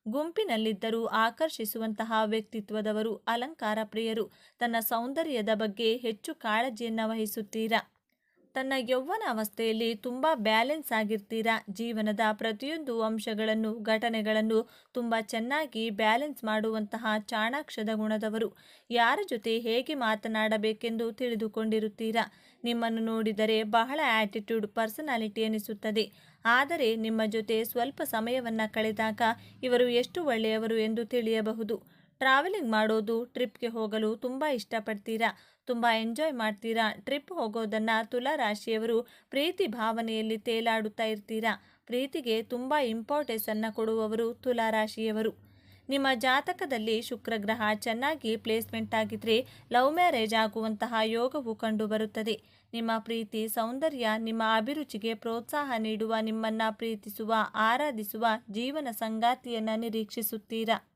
ಗುಂಪಿನಲ್ಲಿದ್ದರೂ ಆಕರ್ಷಿಸುವಂತಹ ವ್ಯಕ್ತಿತ್ವದವರು. ಅಲಂಕಾರ ಪ್ರಿಯರು. ತನ್ನ ಸೌಂದರ್ಯದ ಬಗ್ಗೆ ಹೆಚ್ಚು ಕಾಳಜಿಯನ್ನು ವಹಿಸುತ್ತೀರಾ. ತನ್ನ ಯೌವನ ಅವಸ್ಥೆಯಲ್ಲಿ ತುಂಬ ಬ್ಯಾಲೆನ್ಸ್ ಆಗಿರ್ತೀರಾ. ಜೀವನದ ಪ್ರತಿಯೊಂದು ಅಂಶಗಳನ್ನು, ಘಟನೆಗಳನ್ನು ತುಂಬ ಚೆನ್ನಾಗಿ ಬ್ಯಾಲೆನ್ಸ್ ಮಾಡುವಂತಹ ಚಾಣಾಕ್ಷದ ಗುಣದವರು. ಯಾರ ಜೊತೆ ಹೇಗೆ ಮಾತನಾಡಬೇಕೆಂದು ತಿಳಿದುಕೊಂಡಿರುತ್ತೀರಾ. ನಿಮ್ಮನ್ನು ನೋಡಿದರೆ ಬಹಳ ಆಟಿಟ್ಯೂಡ್ ಪರ್ಸನಾಲಿಟಿ ಎನಿಸುತ್ತದೆ. ಆದರೆ ನಿಮ್ಮ ಜೊತೆ ಸ್ವಲ್ಪ ಸಮಯವನ್ನು ಕಳೆದಾಗ ಇವರು ಎಷ್ಟು ಒಳ್ಳೆಯವರು ಎಂದು ತಿಳಿಯಬಹುದು. ಟ್ರಾವೆಲಿಂಗ್ ಮಾಡೋದು, ಟ್ರಿಪ್ಗೆ ಹೋಗಲು ತುಂಬ ಇಷ್ಟಪಡ್ತೀರಾ. ತುಂಬ ಎಂಜಾಯ್ ಮಾಡ್ತೀರಾ. ಟ್ರಿಪ್ ಹೋಗೋದನ್ನು ತುಲಾರಾಶಿಯವರು ಪ್ರೀತಿ ಭಾವನೆಯಲ್ಲಿ ತೇಲಾಡುತ್ತಾ ಇರ್ತೀರಾ. ಪ್ರೀತಿಗೆ ತುಂಬ ಇಂಪಾರ್ಟೆನ್ಸನ್ನು ಕೊಡುವವರು ತುಲಾರಾಶಿಯವರು. ನಿಮ್ಮ ಜಾತಕದಲ್ಲಿ ಶುಕ್ರಗ್ರಹ ಚೆನ್ನಾಗಿ ಪ್ಲೇಸ್ಮೆಂಟ್ ಆಗಿದ್ರೆ ಲವ್ ಮ್ಯಾರೇಜ್ ಆಗುವಂತಹ ಯೋಗವು ಕಂಡುಬರುತ್ತದೆ. ನಿಮ್ಮ ಪ್ರೀತಿ, ಸೌಂದರ್ಯ, ನಿಮ್ಮ ಅಭಿರುಚಿಗೆ ಪ್ರೋತ್ಸಾಹ ನೀಡುವ, ನಿಮ್ಮನ್ನು ಪ್ರೀತಿಸುವ, ಆರಾಧಿಸುವ ಜೀವನ ಸಂಗಾತಿಯನ್ನು ನಿರೀಕ್ಷಿಸುತ್ತೀರಾ.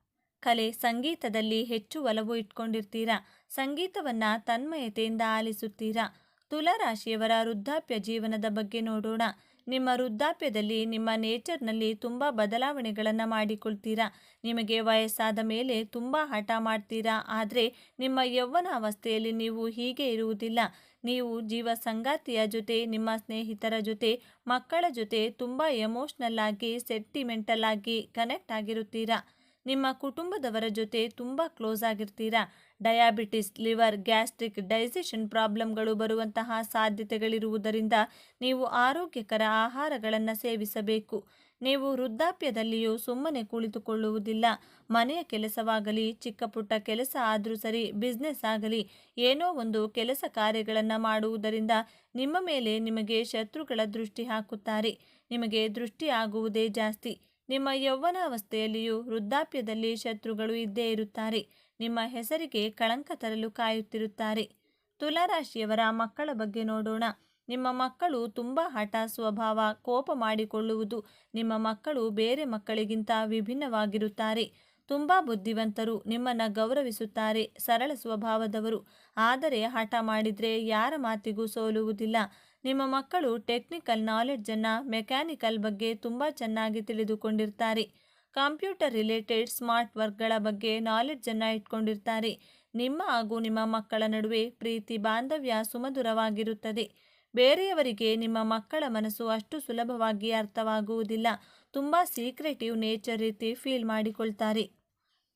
ಕಲೆ, ಸಂಗೀತದಲ್ಲಿ ಹೆಚ್ಚು ಒಲವು ಇಟ್ಕೊಂಡಿರ್ತೀರಾ. ಸಂಗೀತವನ್ನು ತನ್ಮಯತೆಯಿಂದ ಆಲಿಸುತ್ತೀರಾ. ತುಲಾರಾಶಿಯವರ ವೃದ್ಧಾಪ್ಯ ಜೀವನದ ಬಗ್ಗೆ ನೋಡೋಣ. ನಿಮ್ಮ ವೃದ್ಧಾಪ್ಯದಲ್ಲಿ ನಿಮ್ಮ ನೇಚರ್ನಲ್ಲಿ ತುಂಬ ಬದಲಾವಣೆಗಳನ್ನು ಮಾಡಿಕೊಳ್ತೀರಾ. ನಿಮಗೆ ವಯಸ್ಸಾದ ಮೇಲೆ ತುಂಬ ಹಠ ಮಾಡ್ತೀರಾ. ಆದರೆ ನಿಮ್ಮ ಯೌವನ ಅವಸ್ಥೆಯಲ್ಲಿ ನೀವು ಹೀಗೆ ಇರುವುದಿಲ್ಲ. ನೀವು ಜೀವ ಸಂಗಾತಿಯ ಜೊತೆ, ನಿಮ್ಮ ಸ್ನೇಹಿತರ ಜೊತೆ, ಮಕ್ಕಳ ಜೊತೆ ತುಂಬ ಎಮೋಷ್ನಲ್ ಆಗಿ, ಸೆಂಟಿಮೆಂಟಲ್ ಆಗಿ ಕನೆಕ್ಟ್ ಆಗಿರುತ್ತೀರಾ. ನಿಮ್ಮ ಕುಟುಂಬದವರ ಜೊತೆ ತುಂಬ ಕ್ಲೋಸ್ ಆಗಿರ್ತೀರಾ. ಡಯಾಬಿಟಿಸ್, ಲಿವರ್, ಗ್ಯಾಸ್ಟ್ರಿಕ್, ಡೈಜೆಷನ್ ಪ್ರಾಬ್ಲಮ್ಗಳು ಬರುವಂತಹ ಸಾಧ್ಯತೆಗಳಿರುವುದರಿಂದ ನೀವು ಆರೋಗ್ಯಕರ ಆಹಾರಗಳನ್ನು ಸೇವಿಸಬೇಕು. ನೀವು ವೃದ್ಧಾಪ್ಯದಲ್ಲಿಯೂ ಸುಮ್ಮನೆ ಕುಳಿತುಕೊಳ್ಳುವುದಿಲ್ಲ. ಮನೆಯ ಕೆಲಸವಾಗಲಿ, ಚಿಕ್ಕ ಪುಟ್ಟ ಕೆಲಸ ಆದರೂ ಸರಿ, ಬಿಸ್ನೆಸ್ ಆಗಲಿ, ಏನೋ ಒಂದು ಕೆಲಸ ಕಾರ್ಯಗಳನ್ನು ಮಾಡುವುದರಿಂದ ನಿಮ್ಮ ಮೇಲೆ ನಿಮಗೆ ಶತ್ರುಗಳ ದೃಷ್ಟಿ ಹಾಕುತ್ತಾರೆ. ನಿಮಗೆ ದೃಷ್ಟಿ ಆಗುವುದೇ ಜಾಸ್ತಿ. ನಿಮ್ಮ ಯೌವನಾವಸ್ಥೆಯಲ್ಲಿಯೂ ವೃದ್ಧಾಪ್ಯದಲ್ಲಿ ಶತ್ರುಗಳು ಇದ್ದೇ ಇರುತ್ತಾರೆ. ನಿಮ್ಮ ಹೆಸರಿಗೆ ಕಳಂಕ ತರಲು ಕಾಯುತ್ತಿರುತ್ತಾರೆ. ತುಲಾರಾಶಿಯವರ ಮಕ್ಕಳ ಬಗ್ಗೆ ನೋಡೋಣ. ನಿಮ್ಮ ಮಕ್ಕಳು ತುಂಬ ಹಠ ಸ್ವಭಾವ, ಕೋಪ ಮಾಡಿಕೊಳ್ಳುವುದು. ನಿಮ್ಮ ಮಕ್ಕಳು ಬೇರೆ ಮಕ್ಕಳಿಗಿಂತ ವಿಭಿನ್ನವಾಗಿರುತ್ತಾರೆ. ತುಂಬ ಬುದ್ಧಿವಂತರು, ನಿಮ್ಮನ್ನು ಗೌರವಿಸುತ್ತಾರೆ, ಸರಳ ಸ್ವಭಾವದವರು. ಆದರೆ ಹಠ ಮಾಡಿದರೆ ಯಾರ ಮಾತಿಗೂ ಸೋಲುವುದಿಲ್ಲ. ನಿಮ್ಮ ಮಕ್ಕಳು ಟೆಕ್ನಿಕಲ್ ನಾಲೆಡ್ಜನ್ನು, ಮೆಕ್ಯಾನಿಕಲ್ ಬಗ್ಗೆ ತುಂಬ ಚೆನ್ನಾಗಿ ತಿಳಿದುಕೊಂಡಿರ್ತಾರೆ. ಕಂಪ್ಯೂಟರ್ ರಿಲೇಟೆಡ್ ಸ್ಮಾರ್ಟ್ ವರ್ಕ್ಗಳ ಬಗ್ಗೆ ನಾಲೆಡ್ಜನ್ನು ಇಟ್ಕೊಂಡಿರ್ತಾರೆ. ನಿಮ್ಮ ಹಾಗೂ ನಿಮ್ಮ ಮಕ್ಕಳ ನಡುವೆ ಪ್ರೀತಿ ಬಾಂಧವ್ಯ ಸುಮಧುರವಾಗಿರುತ್ತದೆ. ಬೇರೆಯವರಿಗೆ ನಿಮ್ಮ ಮಕ್ಕಳ ಮನಸ್ಸು ಅಷ್ಟು ಸುಲಭವಾಗಿ ಅರ್ಥವಾಗುವುದಿಲ್ಲ. ತುಂಬ ಸೀಕ್ರೆಟಿವ್ ನೇಚರ್ ರೀತಿ ಫೀಲ್ ಮಾಡಿಕೊಳ್ತಾರೆ.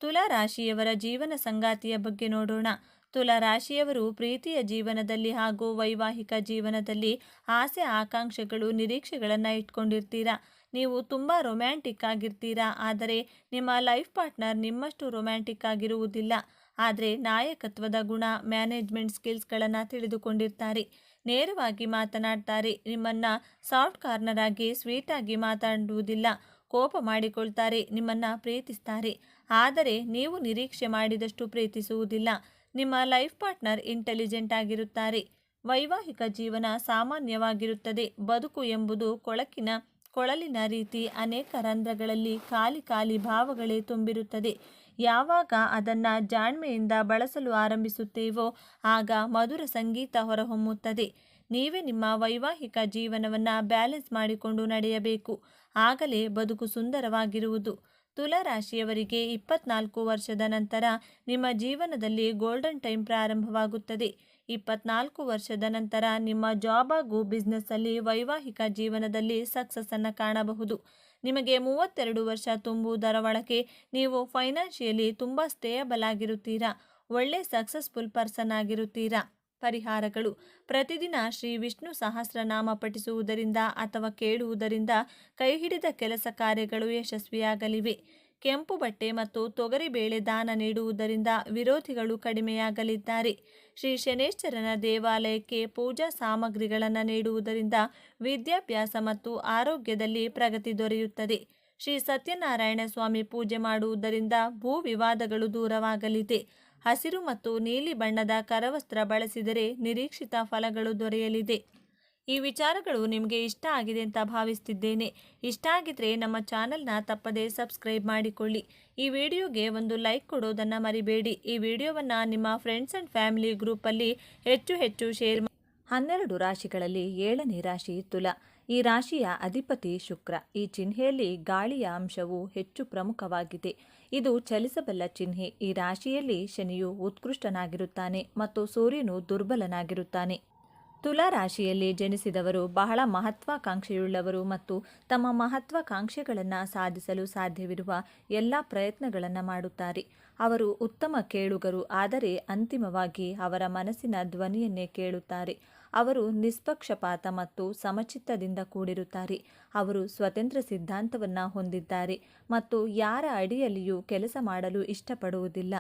ತುಲಾ ರಾಶಿಯವರ ಜೀವನ ಸಂಗಾತಿಯ ಬಗ್ಗೆ ನೋಡೋಣ. ತುಲಾ ರಾಶಿಯವರು ಪ್ರೀತಿಯ ಜೀವನದಲ್ಲಿ ಹಾಗೂ ವೈವಾಹಿಕ ಜೀವನದಲ್ಲಿ ಆಸೆ ಆಕಾಂಕ್ಷೆಗಳು ನಿರೀಕ್ಷೆಗಳನ್ನು ಇಟ್ಕೊಂಡಿರ್ತೀರಾ. ನೀವು ತುಂಬ ರೊಮ್ಯಾಂಟಿಕ್ ಆಗಿರ್ತೀರಾ. ಆದರೆ ನಿಮ್ಮ ಲೈಫ್ ಪಾರ್ಟ್ನರ್ ನಿಮ್ಮಷ್ಟು ರೊಮ್ಯಾಂಟಿಕ್ ಆಗಿರುವುದಿಲ್ಲ. ಆದರೆ ನಾಯಕತ್ವದ ಗುಣ, ಮ್ಯಾನೇಜ್ಮೆಂಟ್ ಸ್ಕಿಲ್ಸ್ಗಳನ್ನು ತಿಳಿದುಕೊಂಡಿರ್ತಾರೆ. ನೇರವಾಗಿ ಮಾತನಾಡ್ತಾರೆ. ನಿಮ್ಮನ್ನು ಸಾಫ್ಟ್ ಕಾರ್ನರ್ ಆಗಿ ಸ್ವೀಟಾಗಿ ಮಾತಾಡುವುದಿಲ್ಲ. ಕೋಪ ಮಾಡಿಕೊಳ್ತಾರೆ. ನಿಮ್ಮನ್ನು ಪ್ರೀತಿಸ್ತಾರೆ. ಆದರೆ ನೀವು ನಿರೀಕ್ಷೆ ಮಾಡಿದಷ್ಟು ಪ್ರೀತಿಸುವುದಿಲ್ಲ. ನಿಮ್ಮ ಲೈಫ್ ಪಾರ್ಟ್ನರ್ ಇಂಟೆಲಿಜೆಂಟ್ ಆಗಿರುತ್ತಾರೆ. ವೈವಾಹಿಕ ಜೀವನ ಸಾಮಾನ್ಯವಾಗಿರುತ್ತದೆ. ಬದುಕು ಎಂಬುದು ಕೊಳಲಿನ ರೀತಿ ಅನೇಕ ರಂಧ್ರಗಳಲ್ಲಿ ಖಾಲಿ ಖಾಲಿ ಭಾವಗಳೇ ತುಂಬಿರುತ್ತದೆ. ಯಾವಾಗ ಅದನ್ನು ಜಾಣ್ಮೆಯಿಂದ ಬಳಸಲು ಆರಂಭಿಸುತ್ತೇವೋ ಆಗ ಮಧುರ ಸಂಗೀತ ಹೊರಹೊಮ್ಮುತ್ತದೆ. ನೀವೇ ನಿಮ್ಮ ವೈವಾಹಿಕ ಜೀವನವನ್ನು ಬ್ಯಾಲೆನ್ಸ್ ಮಾಡಿಕೊಂಡು ನಡೆಯಬೇಕು. ಆಗಲೇ ಬದುಕು ಸುಂದರವಾಗಿರುವುದು. ತುಲಾ ರಾಶಿಯವರಿಗೆ 24 ವರ್ಷದ ನಂತರ ನಿಮ್ಮ ಜೀವನದಲ್ಲಿ ಗೋಲ್ಡನ್ ಟೈಮ್ ಪ್ರಾರಂಭವಾಗುತ್ತದೆ. 24 ವರ್ಷದ ನಂತರ ನಿಮ್ಮ ಜಾಬ್ ಹಾಗೂ ಬಿಸ್ನೆಸ್ಸಲ್ಲಿ, ವೈವಾಹಿಕ ಜೀವನದಲ್ಲಿ ಸಕ್ಸಸ್ಸನ್ನು ಕಾಣಬಹುದು. ನಿಮಗೆ 32 ವರ್ಷ ತುಂಬುವುದರ ಒಳಗೆ ನೀವು ಫೈನಾನ್ಷಿಯಲಿ ತುಂಬ ಸ್ಟೇಬಲ್ ಆಗಿರುತ್ತೀರಾ. ಒಳ್ಳೆ ಸಕ್ಸಸ್ಫುಲ್ ಪರ್ಸನ್ ಆಗಿರುತ್ತೀರಾ. ಪರಿಹಾರಗಳು: ಪ್ರತಿದಿನ ಶ್ರೀ ವಿಷ್ಣು ಸಹಸ್ರನಾಮ ಪಠಿಸುವುದರಿಂದ ಅಥವಾ ಕೇಳುವುದರಿಂದ ಕೈ ಹಿಡಿದ ಕೆಲಸ ಕಾರ್ಯಗಳು ಯಶಸ್ವಿಯಾಗಲಿವೆ. ಕೆಂಪು ಬಟ್ಟೆ ಮತ್ತು ತೊಗರಿಬೇಳೆ ದಾನ ನೀಡುವುದರಿಂದ ವಿರೋಧಿಗಳು ಕಡಿಮೆಯಾಗಲಿದ್ದಾರೆ. ಶ್ರೀ ಶನೇಶ್ವರನ ದೇವಾಲಯಕ್ಕೆ ಪೂಜಾ ಸಾಮಗ್ರಿಗಳನ್ನು ನೀಡುವುದರಿಂದ ವಿದ್ಯಾಭ್ಯಾಸ ಮತ್ತು ಆರೋಗ್ಯದಲ್ಲಿ ಪ್ರಗತಿ ದೊರೆಯುತ್ತದೆ. ಶ್ರೀ ಸತ್ಯನಾರಾಯಣ ಸ್ವಾಮಿ ಪೂಜೆ ಮಾಡುವುದರಿಂದ ಭೂ ವಿವಾದಗಳು ದೂರವಾಗಲಿದೆ. ಹಸಿರು ಮತ್ತು ನೀಲಿ ಬಣ್ಣದ ಕರವಸ್ತ್ರ ಬಳಸಿದರೆ ನಿರೀಕ್ಷಿತ ಫಲಗಳು ದೊರೆಯಲಿದೆ. ಈ ವಿಚಾರಗಳು ನಿಮಗೆ ಇಷ್ಟ ಆಗಿದೆ ಅಂತ ಭಾವಿಸ್ತಿದ್ದೇನೆ. ಇಷ್ಟ ಆಗಿದ್ರೆ ನಮ್ಮ ಚಾನಲ್ನ ತಪ್ಪದೇ ಸಬ್ಸ್ಕ್ರೈಬ್ ಮಾಡಿಕೊಳ್ಳಿ. ಈ ವಿಡಿಯೋಗೆ ಒಂದು ಲೈಕ್ ಕೊಡೋದನ್ನು ಮರಿಬೇಡಿ. ಈ ವಿಡಿಯೋವನ್ನು ನಿಮ್ಮ ಫ್ರೆಂಡ್ಸ್ ಆ್ಯಂಡ್ ಫ್ಯಾಮಿಲಿ ಗ್ರೂಪಲ್ಲಿ ಹೆಚ್ಚು ಶೇರ್ ಮಾಡಿ. 12 ರಾಶಿಗಳಲ್ಲಿ 7ನೇ ರಾಶಿ ತುಲಾ. ಈ ರಾಶಿಯ ಅಧಿಪತಿ ಶುಕ್ರ. ಈ ಚಿಹ್ನೆಯಲ್ಲಿ ಗಾಳಿಯ ಅಂಶವು ಹೆಚ್ಚು ಪ್ರಮುಖವಾಗಿದೆ. ಇದು ಚಲಿಸಬಲ್ಲ ಚಿಹ್ನೆ. ಈ ರಾಶಿಯಲ್ಲಿ ಶನಿಯು ಉತ್ಕೃಷ್ಟನಾಗಿರುತ್ತಾನೆ ಮತ್ತು ಸೂರ್ಯನು ದುರ್ಬಲನಾಗಿರುತ್ತಾನೆ. ತುಲಾ ರಾಶಿಯಲ್ಲಿ ಜನಿಸಿದವರು ಬಹಳ ಮಹತ್ವಾಕಾಂಕ್ಷೆಯುಳ್ಳವರು ಮತ್ತು ತಮ್ಮ ಮಹತ್ವಾಕಾಂಕ್ಷೆಗಳನ್ನು ಸಾಧಿಸಲು ಸಾಧ್ಯವಿರುವ ಎಲ್ಲ ಪ್ರಯತ್ನಗಳನ್ನು ಮಾಡುತ್ತಾರೆ. ಅವರು ಉತ್ತಮ ಕೇಳುಗರು, ಆದರೆ ಅಂತಿಮವಾಗಿ ಅವರ ಮನಸ್ಸಿನ ಧ್ವನಿಯನ್ನೇ ಕೇಳುತ್ತಾರೆ. ಅವರು ನಿಷ್ಪಕ್ಷಪಾತ ಮತ್ತು ಸಮಚಿತ್ತದಿಂದ ಕೂಡಿರುತ್ತಾರೆ. ಅವರು ಸ್ವತಂತ್ರ ಸಿದ್ಧಾಂತವನ್ನು ಹೊಂದಿದ್ದಾರೆ ಮತ್ತು ಯಾರ ಅಡಿಯಲ್ಲಿಯೂ ಕೆಲಸ ಮಾಡಲು ಇಷ್ಟಪಡುವುದಿಲ್ಲ.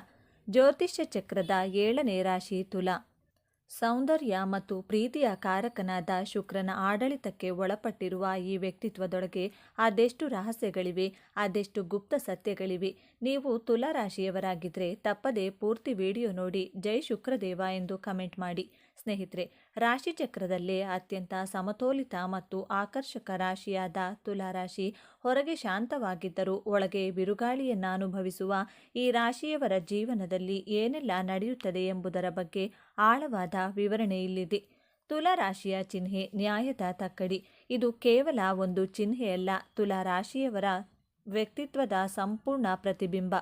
ಜ್ಯೋತಿಷ್ಯ ಚಕ್ರದ 7ನೇ ರಾಶಿ ತುಲಾ. ಸೌಂದರ್ಯ ಮತ್ತು ಪ್ರೀತಿಯ ಕಾರಕನಾದ ಶುಕ್ರನ ಆಡಳಿತಕ್ಕೆ ಒಳಪಟ್ಟಿರುವ ಈ ವ್ಯಕ್ತಿತ್ವದೊಳಗೆ ಅದೆಷ್ಟು ರಹಸ್ಯಗಳಿವೆ, ಅದೆಷ್ಟು ಗುಪ್ತ ಸತ್ಯಗಳಿವೆ. ನೀವು ತುಲಾ ರಾಶಿಯವರಾಗಿದ್ದರೆ ತಪ್ಪದೆ ಪೂರ್ತಿ ವಿಡಿಯೋ ನೋಡಿ ಜೈ ಶುಕ್ರದೇವ ಎಂದು ಕಮೆಂಟ್ ಮಾಡಿ. ಸ್ನೇಹಿತರೆ, ರಾಶಿಚಕ್ರದಲ್ಲೇ ಅತ್ಯಂತ ಸಮತೋಲಿತ ಮತ್ತು ಆಕರ್ಷಕ ರಾಶಿಯಾದ ತುಲಾ ರಾಶಿ ಹೊರಗೆ ಶಾಂತವಾಗಿದ್ದರೂ ಒಳಗೆ ಬಿರುಗಾಳಿಯನ್ನು ಅನುಭವಿಸುವ ಈ ರಾಶಿಯವರ ಜೀವನದಲ್ಲಿ ಏನೆಲ್ಲ ನಡೆಯುತ್ತದೆ ಎಂಬುದರ ಬಗ್ಗೆ ಆಳವಾದ ವಿವರಣೆ ಇಲ್ಲಿದೆ. ತುಲಾ ರಾಶಿಯ ಚಿಹ್ನೆ ನ್ಯಾಯದ ತಕ್ಕಡಿ. ಇದು ಕೇವಲ ಒಂದು ಚಿಹ್ನೆಯಲ್ಲ, ತುಲಾ ರಾಶಿಯವರ ವ್ಯಕ್ತಿತ್ವದ ಸಂಪೂರ್ಣ ಪ್ರತಿಬಿಂಬ.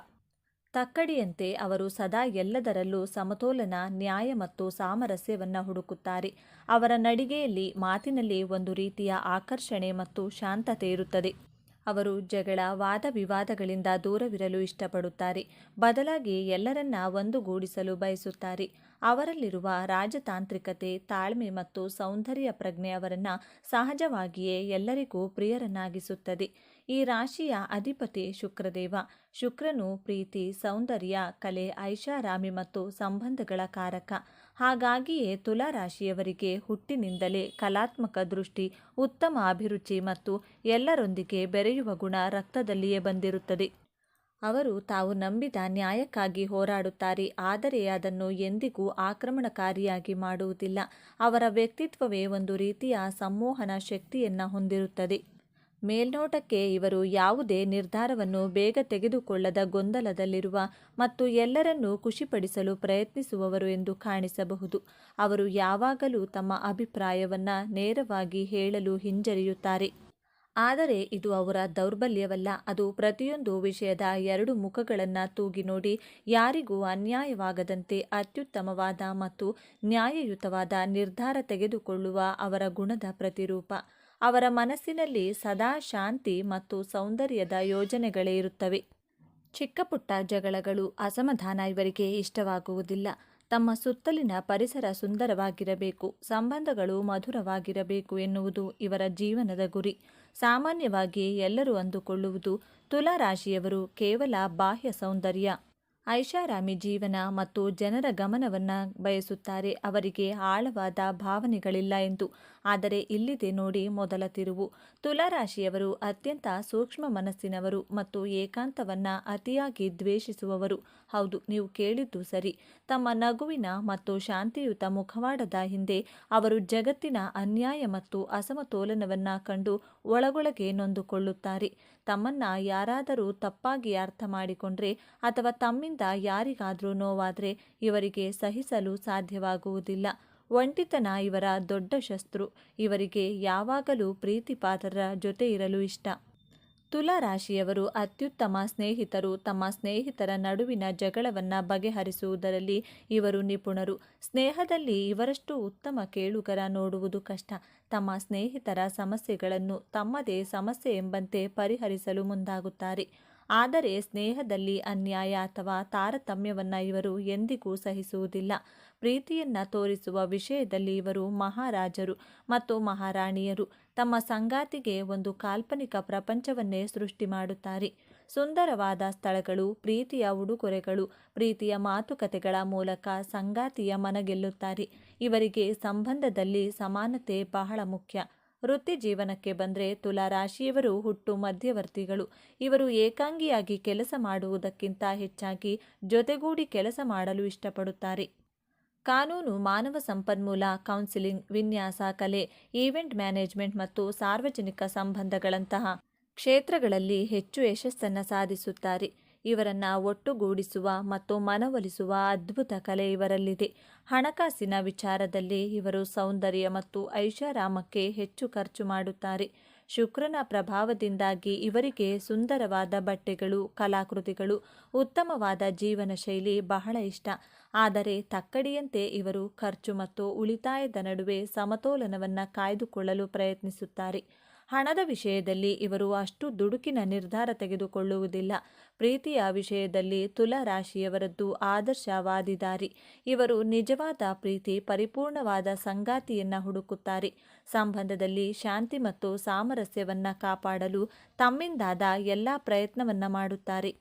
ತಕ್ಕಡಿಯಂತೆ ಅವರು ಸದಾ ಎಲ್ಲದರಲ್ಲೂ ಸಮತೋಲನ, ನ್ಯಾಯ ಮತ್ತು ಸಾಮರಸ್ಯವನ್ನು ಹುಡುಕುತ್ತಾರೆ. ಅವರ ನಡಿಗೆಯಲ್ಲಿ, ಮಾತಿನಲ್ಲಿ ಒಂದು ರೀತಿಯ ಆಕರ್ಷಣೆ ಮತ್ತು ಶಾಂತತೆ ಇರುತ್ತದೆ. ಅವರು ಜಗಳ, ವಾದ ವಿವಾದಗಳಿಂದ ದೂರವಿರಲು ಇಷ್ಟಪಡುತ್ತಾರೆ. ಬದಲಾಗಿ ಎಲ್ಲರನ್ನ ಒಂದುಗೂಡಿಸಲು ಬಯಸುತ್ತಾರೆ. ಅವರಲ್ಲಿರುವ ರಾಜತಾಂತ್ರಿಕತೆ, ತಾಳ್ಮೆ ಮತ್ತು ಸೌಂದರ್ಯ ಪ್ರಜ್ಞೆ ಅವರನ್ನು ಸಹಜವಾಗಿಯೇ ಎಲ್ಲರಿಗೂ ಪ್ರಿಯರನ್ನಾಗಿಸುತ್ತದೆ. ಈ ರಾಶಿಯ ಅಧಿಪತಿ ಶುಕ್ರದೇವ. ಶುಕ್ರನು ಪ್ರೀತಿ, ಸೌಂದರ್ಯ, ಕಲೆ, ಐಷಾರಾಮಿ ಮತ್ತು ಸಂಬಂಧಗಳ ಕಾರಕ. ಹಾಗಾಗಿಯೇ ತುಲಾ ರಾಶಿಯವರಿಗೆ ಹುಟ್ಟಿನಿಂದಲೇ ಕಲಾತ್ಮಕ ದೃಷ್ಟಿ, ಉತ್ತಮ ಅಭಿರುಚಿ ಮತ್ತು ಎಲ್ಲರೊಂದಿಗೆ ಬೆರೆಯುವ ಗುಣ ರಕ್ತದಲ್ಲಿಯೇ ಬಂದಿರುತ್ತದೆ. ಅವರು ತಾವು ನಂಬಿದ ನ್ಯಾಯಕ್ಕಾಗಿ ಹೋರಾಡುತ್ತಾರೆ, ಆದರೆ ಅದನ್ನು ಎಂದಿಗೂ ಆಕ್ರಮಣಕಾರಿಯಾಗಿ ಮಾಡುವುದಿಲ್ಲ. ಅವರ ವ್ಯಕ್ತಿತ್ವವೇ ಒಂದು ರೀತಿಯ ಸಂಮೋಹನ ಶಕ್ತಿಯನ್ನು ಹೊಂದಿರುತ್ತದೆ. ಮೇಲ್ನೋಟಕ್ಕೆ ಇವರು ಯಾವುದೇ ನಿರ್ಧಾರವನ್ನು ಬೇಗ ತೆಗೆದುಕೊಳ್ಳದ ಗೊಂದಲದಲ್ಲಿರುವ ಮತ್ತು ಎಲ್ಲರನ್ನೂ ಖುಷಿಪಡಿಸಲು ಪ್ರಯತ್ನಿಸುವವರು ಎಂದು ಕಾಣಿಸಬಹುದು. ಅವರು ಯಾವಾಗಲೂ ತಮ್ಮ ಅಭಿಪ್ರಾಯವನ್ನು ನೇರವಾಗಿ ಹೇಳಲು ಹಿಂಜರಿಯುತ್ತಾರೆ. ಆದರೆ ಇದು ಅವರ ದೌರ್ಬಲ್ಯವಲ್ಲ, ಅದು ಪ್ರತಿಯೊಂದು ವಿಷಯದ ಎರಡು ಮುಖಗಳನ್ನು ತೂಗಿ ನೋಡಿ ಯಾರಿಗೂ ಅನ್ಯಾಯವಾಗದಂತೆ ಅತ್ಯುತ್ತಮವಾದ ಮತ್ತು ನ್ಯಾಯಯುತವಾದ ನಿರ್ಧಾರ ತೆಗೆದುಕೊಳ್ಳುವ ಅವರ ಗುಣದ ಪ್ರತಿರೂಪ. ಅವರ ಮನಸ್ಸಿನಲ್ಲಿ ಸದಾ ಶಾಂತಿ ಮತ್ತು ಸೌಂದರ್ಯದ ಯೋಜನೆಗಳೇ ಇರುತ್ತವೆ. ಚಿಕ್ಕಪುಟ್ಟ ಜಗಳಗಳು, ಅಸಮಾಧಾನ ಇವರಿಗೆ ಇಷ್ಟವಾಗುವುದಿಲ್ಲ. ತಮ್ಮ ಸುತ್ತಲಿನ ಪರಿಸರ ಸುಂದರವಾಗಿರಬೇಕು, ಸಂಬಂಧಗಳು ಮಧುರವಾಗಿರಬೇಕು ಎನ್ನುವುದು ಇವರ ಜೀವನದ ಗುರಿ. ಸಾಮಾನ್ಯವಾಗಿ ಎಲ್ಲರೂ ಅಂದುಕೊಳ್ಳುವುದು ತುಲಾ ರಾಶಿಯವರು ಕೇವಲ ಬಾಹ್ಯ ಸೌಂದರ್ಯ, ಐಷಾರಾಮಿ ಜೀವನ ಮತ್ತು ಜನರ ಗಮನವನ್ನು ಬಯಸುತ್ತಾರೆ, ಅವರಿಗೆ ಆಳವಾದ ಭಾವನೆಗಳಿಲ್ಲ ಎಂದು. ಆದರೆ ಇಲ್ಲಿದೆ ನೋಡಿ ಮೊದಲ ತಿರುವು. ತುಲಾ ರಾಶಿಯವರು ಅತ್ಯಂತ ಸೂಕ್ಷ್ಮ ಮನಸ್ಸಿನವರು ಮತ್ತು ಏಕಾಂತವನ್ನು ಅತಿಯಾಗಿ ದ್ವೇಷಿಸುವವರು. ಹೌದು, ನೀವು ಕೇಳಿದ್ದು ಸರಿ. ತಮ್ಮ ನಗುವಿನ ಮತ್ತು ಶಾಂತಿಯುತ ಮುಖವಾಡದ ಹಿಂದೆ ಅವರು ಜಗತ್ತಿನ ಅನ್ಯಾಯ ಮತ್ತು ಅಸಮತೋಲನವನ್ನು ಕಂಡು ಒಳಗೊಳಗೆ ನೊಂದುಕೊಳ್ಳುತ್ತಾರೆ. ತಮ್ಮನ್ನ ಯಾರಾದರೂ ತಪ್ಪಾಗಿ ಅರ್ಥ ಮಾಡಿಕೊಂಡ್ರೆ ಅಥವಾ ತಮ್ಮಿಂದ ಯಾರಿಗಾದರೂ ನೋವಾದರೆ ಇವರಿಗೆ ಸಹಿಸಲು ಸಾಧ್ಯವಾಗುವುದಿಲ್ಲ. ಒಂಟಿತನ ಇವರ ದೊಡ್ಡ ಶತ್ರು. ಇವರಿಗೆ ಯಾವಾಗಲೂ ಪ್ರೀತಿಪಾತ್ರರ ಜೊತೆ ಇರಲು ಇಷ್ಟ. ತುಲಾ ರಾಶಿಯವರು ಅತ್ಯುತ್ತಮ ಸ್ನೇಹಿತರು. ತಮ್ಮ ಸ್ನೇಹಿತರ ನಡುವಿನ ಜಗಳವನ್ನು ಬಗೆಹರಿಸುವುದರಲ್ಲಿ ಇವರು ನಿಪುಣರು. ಸ್ನೇಹದಲ್ಲಿ ಇವರಷ್ಟು ಉತ್ತಮ ಕೇಳುಗರ ನೋಡುವುದು ಕಷ್ಟ. ತಮ್ಮ ಸ್ನೇಹಿತರ ಸಮಸ್ಯೆಗಳನ್ನು ತಮ್ಮದೇ ಸಮಸ್ಯೆ ಎಂಬಂತೆ ಪರಿಹರಿಸಲು ಮುಂದಾಗುತ್ತಾರೆ. ಆದರೆ ಸ್ನೇಹದಲ್ಲಿ ಅನ್ಯಾಯ ಅಥವಾ ತಾರತಮ್ಯವನ್ನು ಇವರು ಎಂದಿಗೂ ಸಹಿಸುವುದಿಲ್ಲ. ಪ್ರೀತಿಯನ್ನು ತೋರಿಸುವ ವಿಷಯದಲ್ಲಿ ಇವರು ಮಹಾರಾಜರು ಮತ್ತು ಮಹಾರಾಣಿಯರು. ತಮ್ಮ ಸಂಗಾತಿಗೆ ಒಂದು ಕಾಲ್ಪನಿಕ ಪ್ರಪಂಚವನ್ನೇ ಸೃಷ್ಟಿ ಮಾಡುತ್ತಾರೆ. ಸುಂದರವಾದ ಸ್ಥಳಗಳು, ಪ್ರೀತಿಯ ಉಡುಗೊರೆಗಳು, ಪ್ರೀತಿಯ ಮಾತುಕತೆಗಳ ಮೂಲಕ ಸಂಗಾತಿಯ ಮನಗೆಲ್ಲುತ್ತಾರೆ. ಇವರಿಗೆ ಸಂಬಂಧದಲ್ಲಿ ಸಮಾನತೆ ಬಹಳ ಮುಖ್ಯ. ವೃತ್ತಿ ಜೀವನಕ್ಕೆ ಬಂದರೆ ತುಲಾ ರಾಶಿಯವರು ಹುಟ್ಟು ಮಧ್ಯವರ್ತಿಗಳು. ಇವರು ಏಕಾಂಗಿಯಾಗಿ ಕೆಲಸ ಮಾಡುವುದಕ್ಕಿಂತ ಹೆಚ್ಚಾಗಿ ಜೊತೆಗೂಡಿ ಕೆಲಸ ಮಾಡಲು ಇಷ್ಟಪಡುತ್ತಾರೆ. ಕಾನೂನು, ಮಾನವ ಸಂಪನ್ಮೂಲ, ಕೌನ್ಸಿಲಿಂಗ್, ವಿನ್ಯಾಸ, ಕಲೆ, ಈವೆಂಟ್ ಮ್ಯಾನೇಜ್ಮೆಂಟ್ ಮತ್ತು ಸಾರ್ವಜನಿಕ ಸಂಬಂಧಗಳಂತಹ ಕ್ಷೇತ್ರಗಳಲ್ಲಿ ಹೆಚ್ಚು ಯಶಸ್ಸನ್ನು ಸಾಧಿಸುತ್ತಾರೆ. ಇವರನ್ನು ಒಟ್ಟುಗೂಡಿಸುವ ಮತ್ತು ಮನವೊಲಿಸುವ ಅದ್ಭುತ ಕಲೆ ಇವರಲ್ಲಿದೆ. ಹಣಕಾಸಿನ ವಿಚಾರದಲ್ಲಿ ಇವರು ಸೌಂದರ್ಯ ಮತ್ತು ಐಷಾರಾಮಕ್ಕೆ ಹೆಚ್ಚು ಖರ್ಚು ಮಾಡುತ್ತಾರೆ. ಶುಕ್ರನ ಪ್ರಭಾವದಿಂದಾಗಿ ಇವರಿಗೆ ಸುಂದರವಾದ ಬಟ್ಟೆಗಳು, ಕಲಾಕೃತಿಗಳು, ಉತ್ತಮವಾದ ಜೀವನ ಶೈಲಿ ಬಹಳ ಇಷ್ಟ. ಆದರೆ ತಕ್ಕಡಿಯಂತೆ ಇವರು ಖರ್ಚು ಮತ್ತು ಉಳಿತಾಯದ ನಡುವೆ ಸಮತೋಲನವನ್ನು ಕಾಯ್ದುಕೊಳ್ಳಲು ಪ್ರಯತ್ನಿಸುತ್ತಾರೆ. ಹಣದ ವಿಷಯದಲ್ಲಿ ಇವರು ಅಷ್ಟು ದುಡುಕಿನ ನಿರ್ಧಾರ ತೆಗೆದುಕೊಳ್ಳುವುದಿಲ್ಲ. ಪ್ರೀತಿಯ ವಿಷಯದಲ್ಲಿ ತುಲಾ ರಾಶಿಯವರದ್ದು ಆದರ್ಶವಾದಿ ದಾರಿ. ಇವರು ನಿಜವಾದ ಪ್ರೀತಿ, ಪರಿಪೂರ್ಣವಾದ ಸಂಗಾತಿಯನ್ನು ಹುಡುಕುತ್ತಾರೆ. ಸಂಬಂಧದಲ್ಲಿ ಶಾಂತಿ ಮತ್ತು ಸಾಮರಸ್ಯವನ್ನು ಕಾಪಾಡಲು ತಮ್ಮಿಂದಾದ ಎಲ್ಲ ಪ್ರಯತ್ನವನ್ನು ಮಾಡುತ್ತಾರೆ.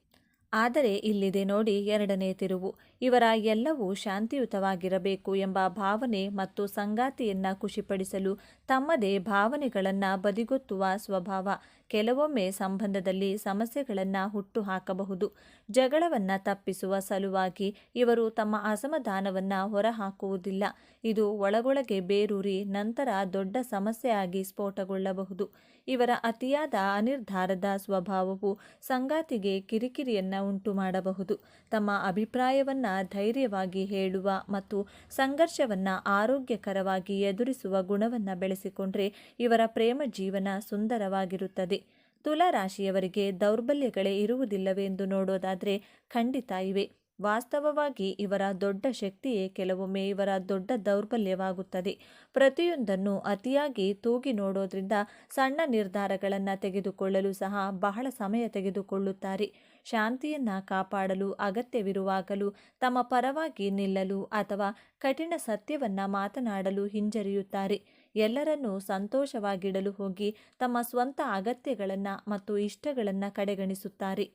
ಆದರೆ ಇಲ್ಲಿದೆ ನೋಡಿ ಎರಡನೇ ತಿರುವು. ಇವರ ಎಲ್ಲವೂ ಶಾಂತಿಯುತವಾಗಿರಬೇಕು ಎಂಬ ಭಾವನೆ ಮತ್ತು ಸಂಗಾತಿಯನ್ನು ಖುಷಿಪಡಿಸಲು ತಮ್ಮದೇ ಭಾವನೆಗಳನ್ನು ಬದಿಗೊತ್ತುವ ಸ್ವಭಾವ ಕೆಲವೊಮ್ಮೆ ಸಂಬಂಧದಲ್ಲಿ ಸಮಸ್ಯೆಗಳನ್ನು ಹುಟ್ಟು ಹಾಕಬಹುದು. ಜಗಳವನ್ನು ತಪ್ಪಿಸುವ ಸಲುವಾಗಿ ಇವರು ತಮ್ಮ ಅಸಮಾಧಾನವನ್ನು ಹೊರಹಾಕುವುದಿಲ್ಲ. ಇದು ಒಳಗೊಳಗೆ ಬೇರೂರಿ ನಂತರ ದೊಡ್ಡ ಸಮಸ್ಯೆಯಾಗಿ ಸ್ಫೋಟಗೊಳ್ಳಬಹುದು. ಇವರ ಅತಿಯಾದ ಅನಿರ್ಧಾರದ ಸ್ವಭಾವವು ಸಂಗಾತಿಗೆ ಕಿರಿಕಿರಿಯನ್ನು ಉಂಟು ಮಾಡಬಹುದು. ತಮ್ಮ ಅಭಿಪ್ರಾಯವನ್ನು ಧೈರ್ಯವಾಗಿ ಹೇಳುವ ಮತ್ತು ಸಂಘರ್ಷವನ್ನು ಆರೋಗ್ಯಕರವಾಗಿ ಎದುರಿಸುವ ಗುಣವನ್ನು ಬೆಳೆಸಿಕೊಂಡ್ರೆ ಇವರ ಪ್ರೇಮ ಜೀವನ ಸುಂದರವಾಗಿರುತ್ತದೆ. ತುಲಾ ರಾಶಿಯವರಿಗೆ ದೌರ್ಬಲ್ಯಗಳೇ ಇರುವುದಿಲ್ಲವೆಂದು ನೋಡೋದಾದರೆ ಖಂಡಿತ ಇವೆ. ವಾಸ್ತವವಾಗಿ ಇವರ ದೊಡ್ಡ ಶಕ್ತಿಯೇ ಕೆಲವೊಮ್ಮೆ ಇವರ ದೊಡ್ಡ ದೌರ್ಬಲ್ಯವಾಗುತ್ತದೆ. ಪ್ರತಿಯೊಂದನ್ನು ಅತಿಯಾಗಿ ತೂಗಿ ನೋಡೋದ್ರಿಂದ ಸಣ್ಣ ನಿರ್ಧಾರಗಳನ್ನು ತೆಗೆದುಕೊಳ್ಳಲು ಸಹ ಬಹಳ ಸಮಯ ತೆಗೆದುಕೊಳ್ಳುತ್ತಾರೆ. ಶಾಂತಿಯನ್ನು ಕಾಪಾಡಲು ಅಗತ್ಯವಿರುವಾಗಲೂ ತಮ್ಮ ಪರವಾಗಿ ನಿಲ್ಲಲು ಅಥವಾ ಕಠಿಣ ಸತ್ಯವನ್ನು ಮಾತನಾಡಲು ಹಿಂಜರಿಯುತ್ತಾರೆ. ಎಲ್ಲರನ್ನೂ ಸಂತೋಷವಾಗಿಡಲು ಹೋಗಿ ತಮ್ಮ ಸ್ವಂತ ಅಗತ್ಯಗಳನ್ನು ಮತ್ತು ಇಷ್ಟಗಳನ್ನು ಕಡೆಗಣಿಸುತ್ತಾರೆ.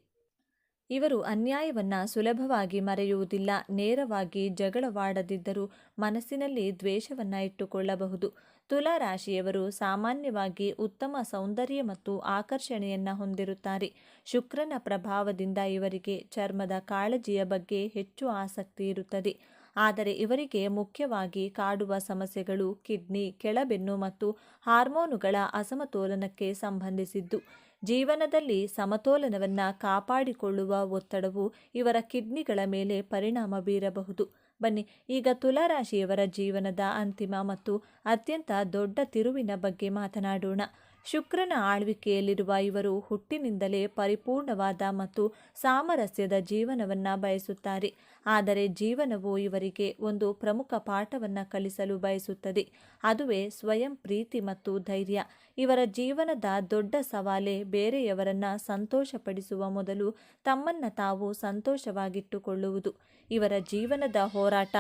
ಇವರು ಅನ್ಯಾಯವನ್ನು ಸುಲಭವಾಗಿ ಮರೆಯುವುದಿಲ್ಲ. ನೇರವಾಗಿ ಜಗಳವಾಡದಿದ್ದರೂ ಮನಸ್ಸಿನಲ್ಲಿ ದ್ವೇಷವನ್ನು ಇಟ್ಟುಕೊಳ್ಳಬಹುದು. ತುಲಾ ರಾಶಿಯವರು ಸಾಮಾನ್ಯವಾಗಿ ಉತ್ತಮ ಸೌಂದರ್ಯ ಮತ್ತು ಆಕರ್ಷಣೆಯನ್ನು ಹೊಂದಿರುತ್ತಾರೆ. ಶುಕ್ರನ ಪ್ರಭಾವದಿಂದ ಇವರಿಗೆ ಚರ್ಮದ ಕಾಳಜಿಯ ಬಗ್ಗೆ ಹೆಚ್ಚು ಆಸಕ್ತಿ ಇರುತ್ತದೆ. ಆದರೆ ಇವರಿಗೆ ಮುಖ್ಯವಾಗಿ ಕಾಡುವ ಸಮಸ್ಯೆಗಳು ಕಿಡ್ನಿ, ಕೆಳಬೆನ್ನು ಮತ್ತು ಹಾರ್ಮೋನುಗಳ ಅಸಮತೋಲನಕ್ಕೆ ಸಂಬಂಧಿಸಿದ್ದು. ಜೀವನದಲ್ಲಿ ಸಮತೋಲನವನ್ನು ಕಾಪಾಡಿಕೊಳ್ಳುವ ಒತ್ತಡವು ಇವರ ಕಿಡ್ನಿಗಳ ಮೇಲೆ ಪರಿಣಾಮ ಬೀರಬಹುದು. ಬನ್ನಿ ಈಗ ತುಲಾ ರಾಶಿಯವರ ಜೀವನದ ಅಂತಿಮ ಮತ್ತು ಅತ್ಯಂತ ದೊಡ್ಡ ತಿರುವಿನ ಬಗ್ಗೆ ಮಾತನಾಡೋಣ. ಶುಕ್ರನ ಆಳ್ವಿಕೆಯಲ್ಲಿರುವ ಇವರು ಹುಟ್ಟಿನಿಂದಲೇ ಪರಿಪೂರ್ಣವಾದ ಮತ್ತು ಸಾಮರಸ್ಯದ ಜೀವನವನ್ನು ಬಯಸುತ್ತಾರೆ. ಆದರೆ ಜೀವನವು ಇವರಿಗೆ ಒಂದು ಪ್ರಮುಖ ಪಾಠವನ್ನು ಕಲಿಸಲು ಬಯಸುತ್ತದೆ. ಅದುವೇ ಸ್ವಯಂ ಪ್ರೀತಿ ಮತ್ತು ಧೈರ್ಯ. ಇವರ ಜೀವನದ ದೊಡ್ಡ ಸವಾಲೇ ಬೇರೆಯವರನ್ನು ಸಂತೋಷಪಡಿಸುವ ಮೊದಲು ತಮ್ಮನ್ನು ತಾವು ಸಂತೋಷವಾಗಿಟ್ಟುಕೊಳ್ಳುವುದು. ಇವರ ಜೀವನದ ಹೋರಾಟ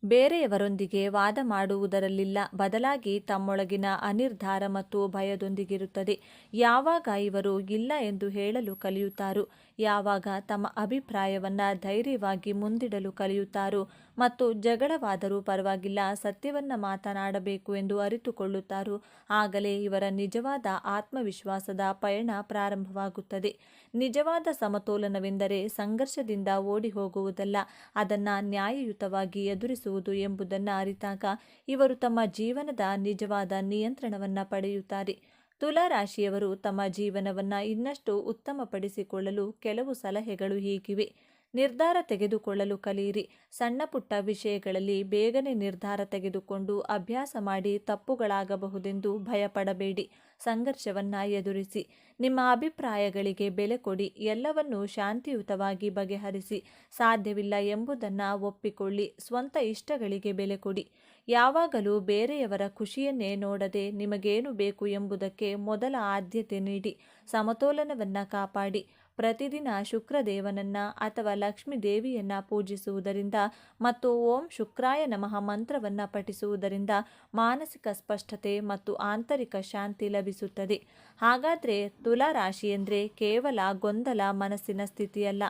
ಬೇರೆಯವರೊಂದಿಗೆ ವಾದ ಮಾಡುವುದರಲ್ಲಿಲ್ಲ, ಬದಲಾಗಿ ತಮ್ಮೊಳಗಿನ ಅನಿರ್ಧಾರ ಮತ್ತು ಭಯದೊಂದಿಗಿರುತ್ತದೆ. ಯಾವಾಗ ಇವರು ಇಲ್ಲ ಎಂದು ಹೇಳಲು ಕಲಿಯುತ್ತಾರೋ, ಯಾವಾಗ ತಮ್ಮ ಅಭಿಪ್ರಾಯವನ್ನು ಧೈರ್ಯವಾಗಿ ಮುಂದಿಡಲು ಕಲಿಯುತ್ತಾರೋ ಮತ್ತು ಜಗಳವಾದರೂ ಪರವಾಗಿಲ್ಲ, ಸತ್ಯವನ್ನು ಮಾತನಾಡಬೇಕು ಎಂದು ಅರಿತುಕೊಳ್ಳುತ್ತಾರೋ, ಆಗಲೇ ಇವರ ನಿಜವಾದ ಆತ್ಮವಿಶ್ವಾಸದ ಪಯಣ ಪ್ರಾರಂಭವಾಗುತ್ತದೆ. ನಿಜವಾದ ಸಮತೋಲನವೆಂದರೆ ಸಂಘರ್ಷದಿಂದ ಓಡಿ ಹೋಗುವುದಲ್ಲ, ಅದನ್ನು ನ್ಯಾಯಯುತವಾಗಿ ಎದುರಿಸುವುದು ಎಂಬುದನ್ನು ಅರಿತಾಗ ಇವರು ತಮ್ಮ ಜೀವನದ ನಿಜವಾದ ನಿಯಂತ್ರಣವನ್ನು ಪಡೆಯುತ್ತಾರೆ. ತುಲಾ ರಾಶಿಯವರು ತಮ್ಮ ಜೀವನವನ್ನು ಇನ್ನಷ್ಟು ಉತ್ತಮಪಡಿಸಿಕೊಳ್ಳಲು ಕೆಲವು ಸಲಹೆಗಳು ಹೀಗಿವೆ. ನಿರ್ಧಾರ ತೆಗೆದುಕೊಳ್ಳಲು ಕಲಿಯಿರಿ. ಸಣ್ಣ ಪುಟ್ಟ ವಿಷಯಗಳಲ್ಲಿ ಬೇಗನೆ ನಿರ್ಧಾರ ತೆಗೆದುಕೊಂಡು ಅಭ್ಯಾಸ ಮಾಡಿ. ತಪ್ಪುಗಳಾಗಬಹುದೆಂದು ಭಯಪಡಬೇಡಿ. ಸಂಘರ್ಷವನ್ನು ಎದುರಿಸಿ. ನಿಮ್ಮ ಅಭಿಪ್ರಾಯಗಳಿಗೆ ಬೆಲೆ ಕೊಡಿ. ಎಲ್ಲವನ್ನೂ ಶಾಂತಿಯುತವಾಗಿ ಬಗೆಹರಿಸಿ. ಸಾಧ್ಯವಿಲ್ಲ ಎಂಬುದನ್ನು ಒಪ್ಪಿಕೊಳ್ಳಿ. ಸ್ವಂತ ಇಷ್ಟಗಳಿಗೆ ಬೆಲೆ ಕೊಡಿ. ಯಾವಾಗಲೂ ಬೇರೆಯವರ ಖುಷಿಯನ್ನೇ ನೋಡದೆ ನಿಮಗೇನು ಬೇಕು ಎಂಬುದಕ್ಕೆ ಮೊದಲ ಆದ್ಯತೆ ನೀಡಿ. ಸಮತೋಲನವನ್ನು ಕಾಪಾಡಿ. ಪ್ರತಿದಿನ ಶುಕ್ರದೇವನನ್ನ ಅಥವಾ ಲಕ್ಷ್ಮೀ ದೇವಿಯನ್ನ ಪೂಜಿಸುವುದರಿಂದ ಮತ್ತು ಓಂ ಶುಕ್ರಾಯ ನಮಃ ಮಂತ್ರವನ್ನು ಪಠಿಸುವುದರಿಂದ ಮಾನಸಿಕ ಸ್ಪಷ್ಟತೆ ಮತ್ತು ಆಂತರಿಕ ಶಾಂತಿ ಲಭಿಸುತ್ತದೆ. ಹಾಗಾದರೆ ತುಲಾ ರಾಶಿ ಎಂದರೆ ಕೇವಲ ಗೊಂದಲ ಮನಸ್ಸಿನ ಸ್ಥಿತಿಯಲ್ಲ.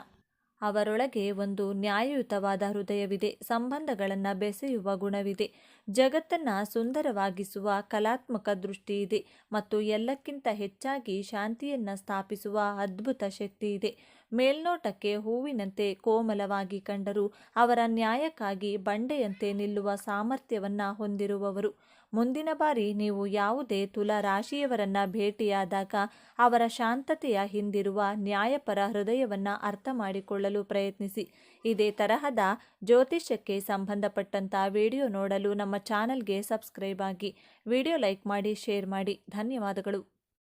ಅವರೊಳಗೆ ಒಂದು ನ್ಯಾಯಯುತವಾದ ಹೃದಯವಿದೆ. ಸಂಬಂಧಗಳನ್ನು ಬೆಸೆಯುವ ಗುಣವಿದೆ. ಜಗತ್ತನ್ನು ಸುಂದರವಾಗಿಸುವ ಕಲಾತ್ಮಕ ದೃಷ್ಟಿಯಿದೆ ಮತ್ತು ಎಲ್ಲಕ್ಕಿಂತ ಹೆಚ್ಚಾಗಿ ಶಾಂತಿಯನ್ನು ಸ್ಥಾಪಿಸುವ ಅದ್ಭುತ ಶಕ್ತಿಯಿದೆ. ಮೇಲ್ನೋಟಕ್ಕೆ ಹೂವಿನಂತೆ ಕೋಮಲವಾಗಿ ಕಂಡರೂ ಅವರ ನ್ಯಾಯಕ್ಕಾಗಿ ಬಂಡೆಯಂತೆ ನಿಲ್ಲುವ ಸಾಮರ್ಥ್ಯವನ್ನು ಹೊಂದಿರುವವರು. ಮುಂದಿನ ಬಾರಿ ನೀವು ಯಾವುದೇ ತುಲಾ ರಾಶಿಯವರನ್ನು ಭೇಟಿಯಾದಾಗ ಅವರ ಶಾಂತತೆಯ ಹಿಂದಿರುವ ನ್ಯಾಯಪರ ಹೃದಯವನ್ನು ಅರ್ಥ ಮಾಡಿಕೊಳ್ಳಲು ಪ್ರಯತ್ನಿಸಿ. ಇದೇ ತರಹದ ಜ್ಯೋತಿಷ್ಯಕ್ಕೆ ಸಂಬಂಧಪಟ್ಟಂಥ ವಿಡಿಯೋ ನೋಡಲು ನಮ್ಮ ಚಾನಲ್ಗೆ ಸಬ್ಸ್ಕ್ರೈಬ್ ಆಗಿ. ವಿಡಿಯೋ ಲೈಕ್ ಮಾಡಿ, ಶೇರ್ ಮಾಡಿ. ಧನ್ಯವಾದಗಳು.